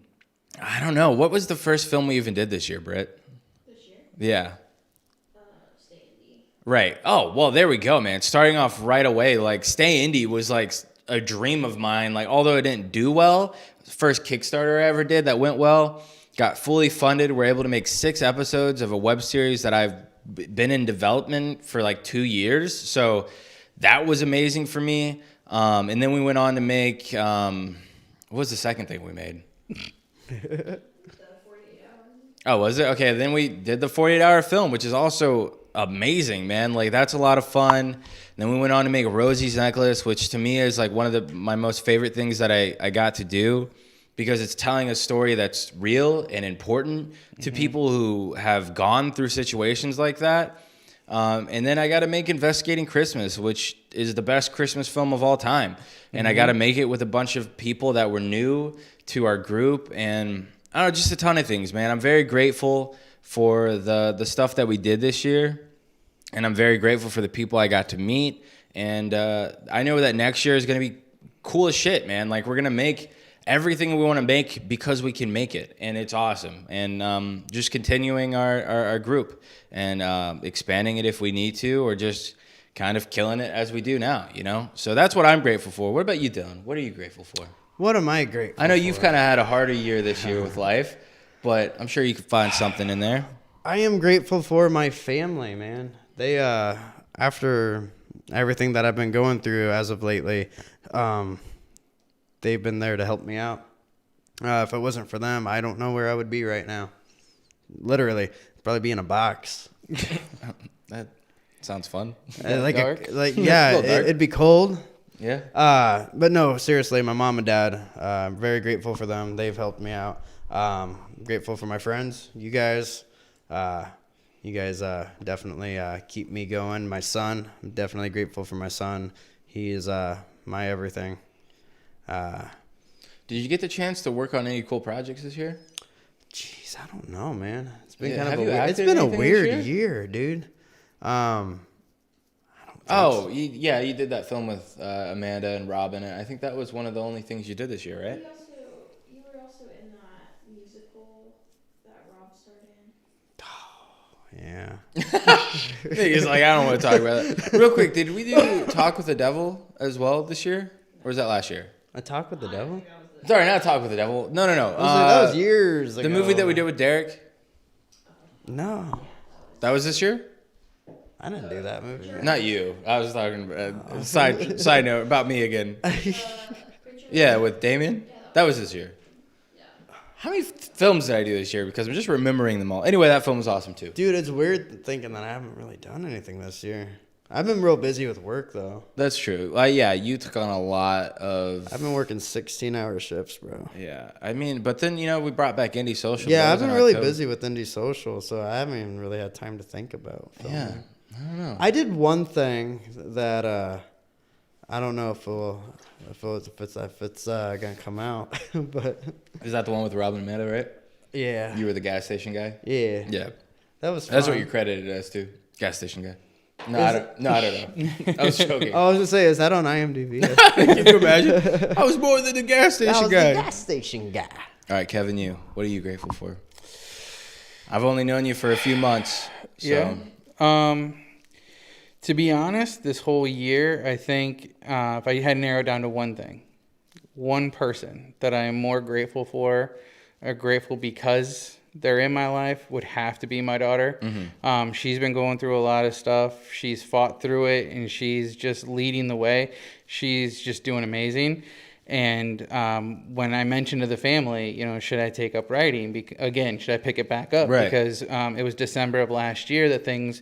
I don't know. What was the first film we even did this year, Britt? This year? Yeah. Stay indie. Right. Oh, well, there we go, man. Starting off right away, like, Stay Indie was like a dream of mine. Like, although it didn't do well, first Kickstarter I ever did that went well, got fully funded. We're able to make 6 episodes of a web series that I've been in development for like 2 years. So that was amazing for me. And then we went on to make, what was the second thing we made? The 48 hours. Oh, was it? Okay, then we did the 48-hour film, which is also amazing, man. Like, that's a lot of fun. And then we went on to make Rosie's Necklace, which to me is like one of my most favorite things that I got to do, because it's telling a story that's real and important to people who have gone through situations like that. And then I got to make Investigating Christmas, which is the best Christmas film of all time. And I got to make it with a bunch of people that were new to our group. And I don't know, just a ton of things, man. I'm very grateful for the stuff that we did this year. And I'm very grateful for the people I got to meet. And I know that next year is going to be cool as shit, man. Like, we're going to make everything we want to make because we can make it, and it's awesome. And just continuing our group and expanding it if we need to, or just kind of killing it as we do now, you know? So that's what I'm grateful for. What about you, Dylan? What are you grateful for? What am I grateful I know for? you've kind of had a harder year this year with life, but I'm sure you could find something in there. I am grateful for my family, man. They, after everything that I've been going through as of lately, they've been there to help me out. If it wasn't for them, I don't know where I would be right now. Literally, probably be in a box. That sounds fun. Dark? Yeah, A little dark. it'd be cold. Yeah. But no, seriously, my mom and dad, I'm very grateful for them. They've helped me out. Grateful for my friends, you guys. You guys definitely keep me going. My son, I'm definitely grateful for my son. He is my everything. Did you get the chance to work on any cool projects this year? Jeez, I don't know, man. It's been Yeah, kind have of you it's acted been a anything this weird year? year, dude. You did that film with Amanda and Robin. And I think that was one of the only things you did this year, right? You were also in that musical that Rob starred in. Yeah. He's like, I don't want to talk about that. Real quick, did we do Talk with the Devil as well this year? Or was that last year? A Talk with the Devil? Sorry, not Talk with the Devil. No. That was years ago. The movie that we did with Derek, No, that was this year? I didn't do that movie. Not you. I was talking side note about me again. Yeah, with Damien. That was this year. How many films did I do this year? Because I'm just remembering them all. Anyway, that film was awesome too. Dude, it's weird thinking that I haven't really done anything this year. I've been real busy with work, though. That's true. Yeah, you took on a lot of. I've been working 16-hour shifts, bro. Yeah, I mean, but then we brought back Indie Social. Yeah, That I've was been in really October. busy with Indie Social, so I haven't even really had time to think about filming. Yeah, I don't know. I did one thing that I don't know if it's gonna come out, but Is that the one with Robin and Amanda, right? yeah, You were the gas station guy. yeah, Yeah, that was. that's what fun. you're credited as too. Gas station guy. No, I don't know. I was joking. I was gonna say, is that on IMDb? Can you imagine? I was more than the gas I station was guy. the gas station guy. All right, Kevin, what are you grateful for? I've only known you for a few months. So. Yeah. To be honest, this whole year, I think if I had narrowed down to one thing, one person that I am more grateful for, or grateful because they're in my life, would have to be my daughter. Mm-hmm. She's been going through a lot of stuff. She's fought through it, and she's just leading the way. She's just doing amazing. And when I mentioned to the family, should I take up writing? Should I pick it back up? Right. Because it was December of last year that things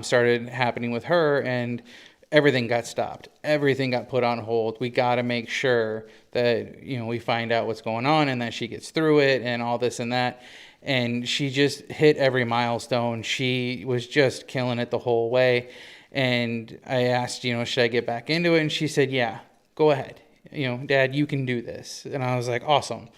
started happening with her, and everything got stopped. Everything got put on hold. We got to make sure that, we find out what's going on and that she gets through it and all this and that. And she just hit every milestone. She was just killing it the whole way. And I asked, should I get back into it? And she said, yeah, go ahead. Dad, you can do this. And I was like, awesome.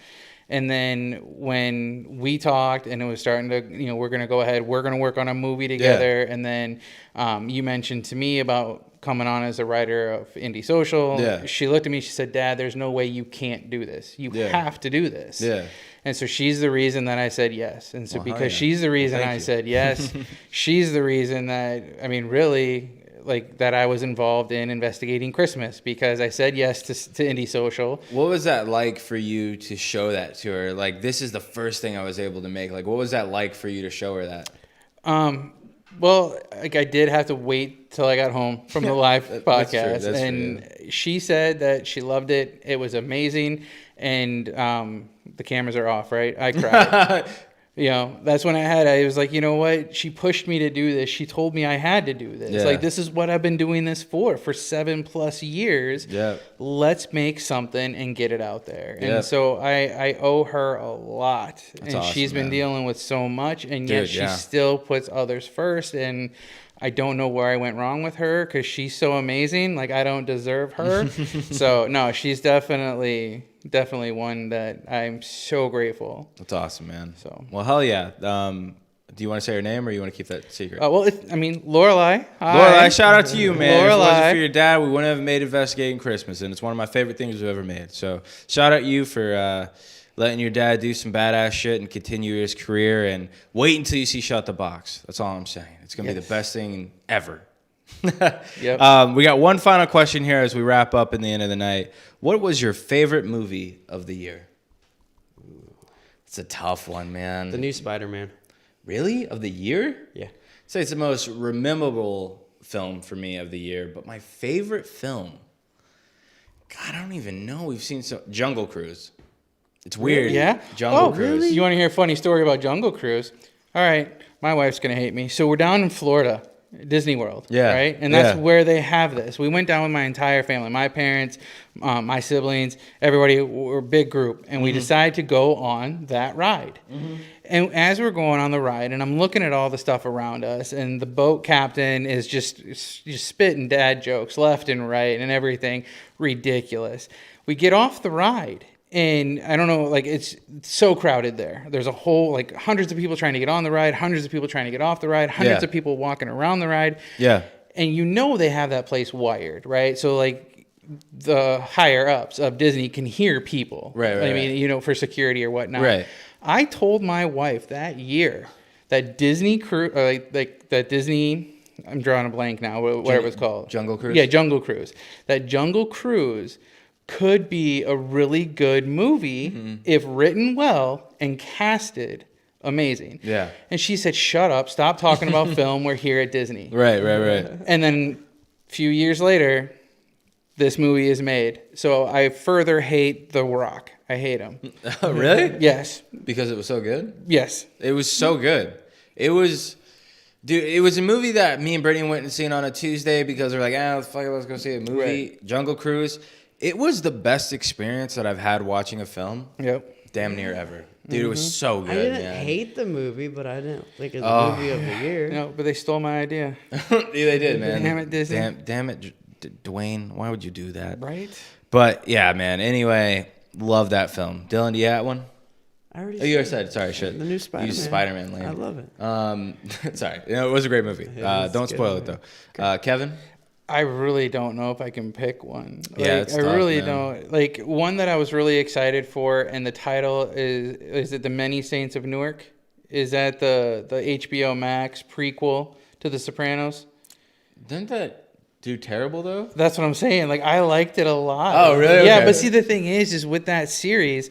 And then when we talked and it was starting to, we're going to go ahead, we're going to work on a movie together. Yeah. And then you mentioned to me about coming on as a writer of Indie Social. Yeah. She looked at me, she said, Dad, there's no way you can't do this. You have to do this. Yeah. And so she's the reason that I said yes. And so because she's the reason I said yes, she's the reason that, really, that I was involved in investigating Christmas, because I said yes to Indie Social. What was that like for you to show that to her? This is the first thing I was able to make. What was that like for you to show her that? Well, I did have to wait till I got home from the live podcast. That's and true. She said that she loved it. It was amazing. And the cameras are off, right? I cried. That's when I was like, you know what? She pushed me to do this. She told me I had to do this. Yeah. This is what I've been doing this for 7+ years. Yeah. Let's make something and get it out there. Yeah. And so I owe her a lot. That's and awesome, she's been man. dealing with so much, and yet Dude, she yeah. still puts others first. And I don't know where I went wrong with her, because she's so amazing. I don't deserve her. So no, she's definitely one that I'm so grateful. That's awesome, man. So. Well, hell yeah. Do you want to say her name, or you want to keep that secret? Well, I mean, Lorelai. Hi. Lorelai, shout out to you, man. If it wasn't Lorelai. for your dad, we wouldn't have made Investigating Christmas, and it's one of my favorite things we've ever made. So shout out you for letting your dad do some badass shit and continue his career, and wait until you see Shut the Box. That's all I'm saying. It's going to be the best thing ever. Yep. We got one final question here as we wrap up in the end of the night. What was your favorite movie of the year? It's a tough one, man. The new Spider-Man. Really? Of the year? Yeah. I'd say it's the most memorable film for me of the year, but my favorite film, God, I don't even know. We've seen Jungle Cruise. It's weird. Yeah? Jungle Cruise. You want to hear a funny story about Jungle Cruise? All right. My wife's going to hate me. So we're down in Florida, Disney World. Yeah. Right? And that's Yeah. where they have this. We went down with my entire family, my parents, my siblings, everybody. We're a big group. And we decided to go on that ride. And as we're going on the ride, and I'm looking at all the stuff around us, and the boat captain is just spitting dad jokes left and right and everything ridiculous. We get off the ride. And I don't know, like, it's so crowded there. There's a whole, like, hundreds of people trying to get on the ride, hundreds of people trying to get off the ride, hundreds Yeah. of people walking around the ride. Yeah. And you know they have that place wired, right? So, like, the higher ups of Disney can hear people. Right, I mean, right. you know, for security or whatnot. Right. I told my wife that year that Disney that Disney, I'm drawing a blank now, whatever it's called. Jungle Cruise? Yeah, Jungle Cruise. That Jungle Cruise could be a really good movie if written well and casted amazing. Yeah. And she said, "Shut up, stop talking about film. We're here at Disney." Right. And then a few years later, this movie is made. So I further hate The Rock. I hate him. Really? Yes. Because it was so good? Yes. It was so good. It was, dude, it was a movie that me and Brittany went and seen on a Tuesday because we're like, fuck it, let's go see a movie. Right. Jungle Cruise. It was the best experience that I've had watching a film Yep. damn near ever. Dude, it was so good, I didn't man. hate the movie, but I didn't think it was the movie of the year. No, but they stole my idea. Yeah, they did, man. Damn it, Disney. Damn it, Dwayne. Why would you do that? Right? But yeah, man. Anyway, love that film. Dylan, do you have one? I already Oh, you already said. Sorry, shit. The new You Spider-Man. used Spider-Man lane. I love it. Sorry. You know, it was a great movie. It was Don't a good spoil it movie. though. Kevin. I really don't know if I can pick one. Yeah, Like, it's I tough, really man. don't. Like, one that I was really excited for, and the title is it The Many Saints of Newark? Is that the HBO Max prequel to The Sopranos? Didn't that do terrible though? That's what I'm saying. Like, I liked it a lot. Oh, really? Yeah, Okay. but see, the thing is with that series,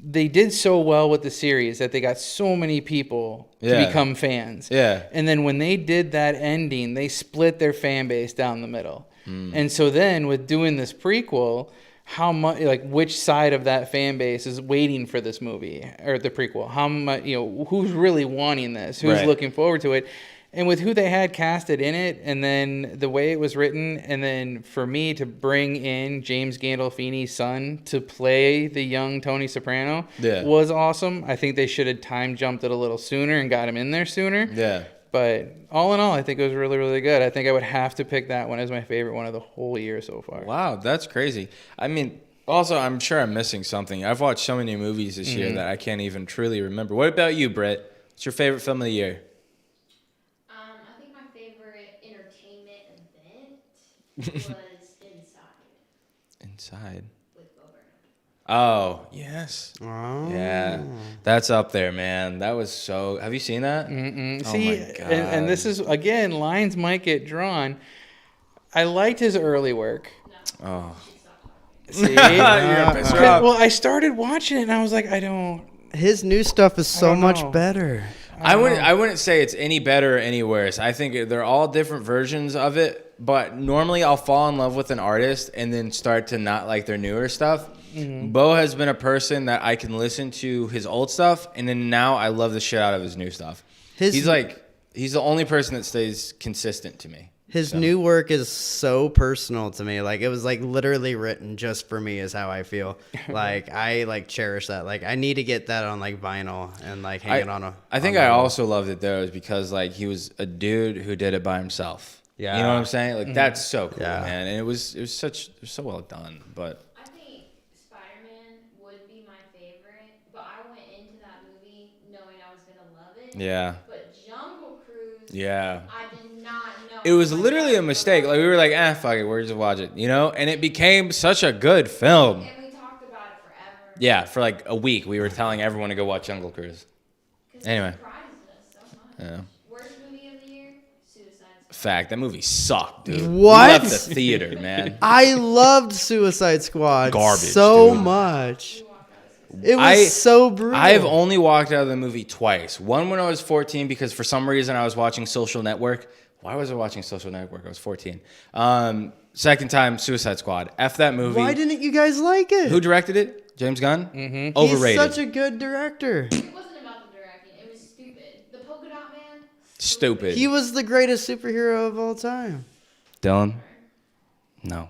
they did so well with the series that they got so many people to Yeah. become fans. Yeah. And then when they did that ending, they split their fan base down the middle. Hmm. And so then with doing this prequel, how much, like, which side of that fan base is waiting for this movie or the prequel? How much, you know, who's really wanting this? Who's Right. looking forward to it? And with who they had casted in it, and then the way it was written, and then for me to bring in James Gandolfini's son to play the young Tony Soprano Yeah. was awesome. I think they should have time jumped it a little sooner and got him in there sooner. Yeah. But all in all, I think it was really, really good. I think I would have to pick that one as my favorite one of the whole year so far. Wow, that's crazy. I mean, also, I'm sure I'm missing something. I've watched so many movies this year that I can't even truly remember. What about you, Brett? What's your favorite film of the year? I think my favorite entertainment event was Inside. with Bo Burnham. Oh, yes. Oh. Yeah. That's up there, man. That was so... Have you seen that? Mm-mm. Oh See, my and this is, again, lines might get drawn. I liked his early work. Oh. See? You're pissed off. Well, I started watching it, and I was like, I don't... His new stuff is so don't much know. better. I wouldn't say it's any better or any worse. I think they're all different versions of it. But normally I'll fall in love with an artist and then start to not like their newer stuff. Bo has been a person that I can listen to his old stuff, and then now I love the shit out of his new stuff. He's the only person that stays consistent to me. His So. new work is so personal to me. Like, it was like literally written just for me is how I feel. Like, I like cherish that. Like, I need to get that on like vinyl and like hang it on a. I think on I the wall. also loved it though, is because like he was a dude who did it by himself. Yeah. You know what I'm saying? Like that's so cool, Yeah. man. And it was so well done. But I think Spider-Man would be my favorite, but I went into that movie knowing I was gonna love it. yeah. But Yeah. I did not know. It was literally a mistake. Like we were like, fuck it, we're just watch it, you know? And it became such a good film. And we talked about it forever. Yeah, for like a week, we were telling everyone to go watch Jungle Cruise. 'Cause Anyway. It surprised us so much. Yeah. Worst movie of the year? Suicide Squad. Fact, that movie sucked, dude. We What? left the theater, man. I loved Suicide Squad Garbage, so dude. much. We walked out of Suicide It was so brutal. I've only walked out of the movie twice. One when I was 14 because for some reason I was watching Social Network. Why was I watching Social Network? I was 14. Second time, Suicide Squad. F that movie. Why didn't you guys like it? Who directed it? James Gunn? Mm-hmm. He's Overrated. such a good director. It wasn't about the directing. It was stupid. The Polka Dot Man? Stupid. He was the greatest superhero of all time. Dylan? No.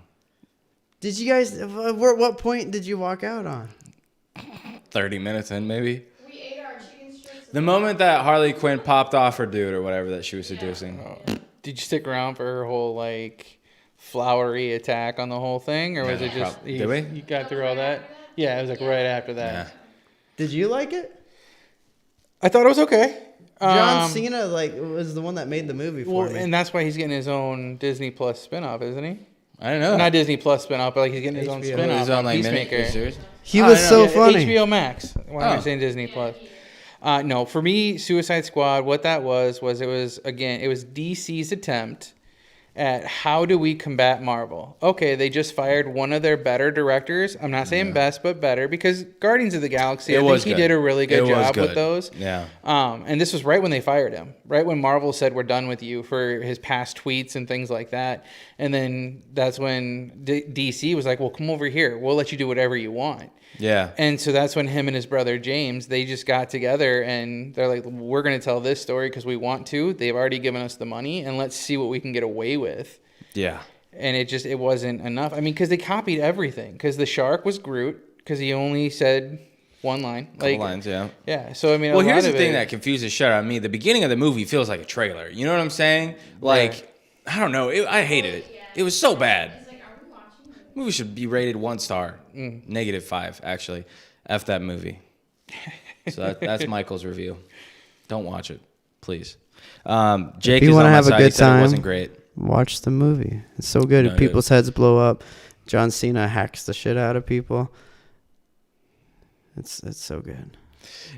Did you guys? What point did you walk out on? 30 minutes in, maybe. We ate our chicken strips. The moment that Harley Quinn popped off her dude or whatever that she was seducing. Did you stick around for her whole like flowery attack on the whole thing, or was it just Did we? you got through all that? Yeah, it was like right after that. Yeah. Did you like it? I thought it was okay. John Cena was the one that made the movie for Well, me. and that's why he's getting his own Disney Plus spinoff, isn't he? I don't know. Not Disney Plus spinoff, but like he's getting his own HBO. spinoff He's on on like mini Peacemaker. series. He Oh, was I know. so Yeah, funny. HBO Max. Why am I Oh. saying Disney Plus? No, for me, Suicide Squad, what that was it was DC's attempt at how do we combat Marvel. Okay, they just fired one of their better directors. I'm not saying best, but better, because Guardians of the Galaxy, It I was think he good. did a really It good was job good. with those. Yeah. And this was right when they fired him, right when Marvel said, we're done with you for his past tweets and things like that. And then that's when DC was like, well, come over here. We'll let you do whatever you want. Yeah. And so that's when him and his brother James, they just got together and they're like, we're going to tell this story because we want to. They've already given us the money and let's see what we can get away with. Yeah. And it wasn't enough. I mean, because they copied everything. Because the shark was Groot because he only said one line. Couple lines, yeah. Yeah. So, I mean, Well, a here's lot the of thing it- that confuses shit out of me. The beginning of the movie feels like a trailer. You know what I'm saying? Like, I don't know. I hated it. It was so bad. It's like, are we watching it? Movie should be rated 1 star. -5, actually. F that movie. So that's Michael's review. Don't watch it, please. Jake you is wanna on my have a side. good He said it time, wasn't great. Watch the movie. It's so good. No, People's heads blow up. John Cena hacks the shit out of people. It's so good.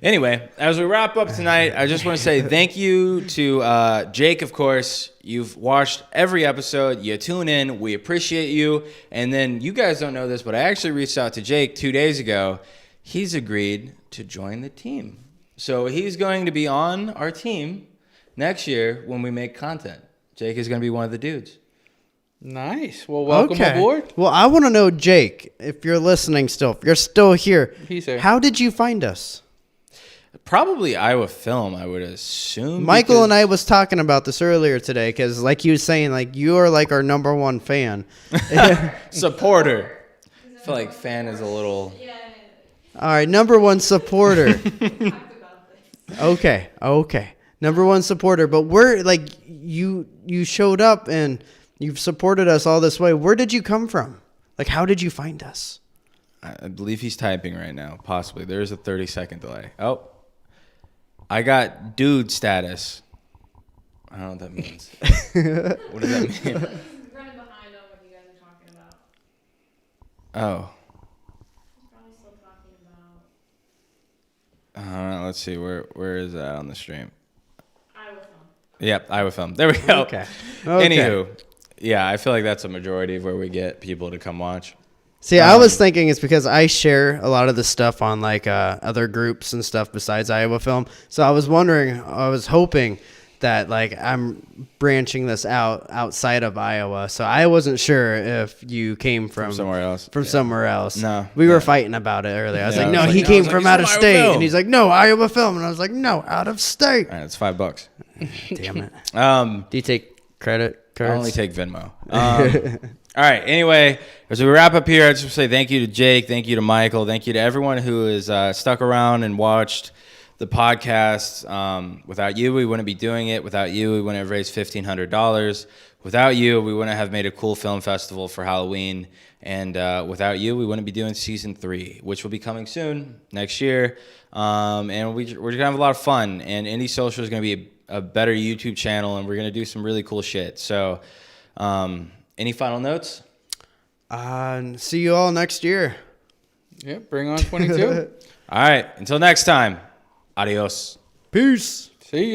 Anyway, as we wrap up tonight, I just want to say thank you to Jake, of course. You've watched every episode. You tune in. We appreciate you. And then you guys don't know this, but I actually reached out to Jake 2 days ago. He's agreed to join the team. So he's going to be on our team next year when we make content. Jake is going to be one of the dudes. Nice. Well, welcome aboard. Well, I want to know, Jake, if you're listening still, if you're still here, Peace, sir. how did you find us? Probably Iowa Film, I would assume. Michael because- and I was talking about this earlier today because, like he was saying, like you are like our number one fan. Supporter. I feel like fan is a little... All right, number one supporter. Talked about this. Okay. Number one supporter. But we're like you showed up and you've supported us all this way. Where did you come from? Like, how did you find us? I believe he's typing right now, possibly. There is a 30-second delay. Oh. I got dude status. I don't know what that means. What does that mean? He's running behind on what you guys are talking about. Oh. He's probably still talking about Let's see. Where is that on the stream? Iowa Film. Yep, Iowa Film. There we go. Okay. Anywho. Yeah, I feel like that's a majority of where we get people to come watch. See, I was thinking it's because I share a lot of this stuff on like other groups and stuff besides Iowa Film. So I was hoping that like I'm branching this outside of Iowa. So I wasn't sure if you came from somewhere else. From somewhere else. No. We were fighting about it earlier. I was Yeah, like, I no, was like, he no, I came was like, from he's out from of Iowa state. Film. And he's like, no, Iowa Film. And I was like, no, out of state. All right, it's $5. Damn it. Do Do you take credit cards? I only take Venmo. All right. Anyway, as we wrap up here, I just want to say thank you to Jake. Thank you to Michael. Thank you to everyone who has stuck around and watched the podcast. Without you, we wouldn't be doing it. Without you, we wouldn't have raised $1,500. Without you, we wouldn't have made a cool film festival for Halloween. And without you, we wouldn't be doing season 3, which will be coming soon next year. And we're going to have a lot of fun. And Indie Social is going to be a better YouTube channel, and we're gonna do some really cool shit. So, any final notes? See you all next year. Yep, bring on 22. All right, until next time, adios. Peace. See ya.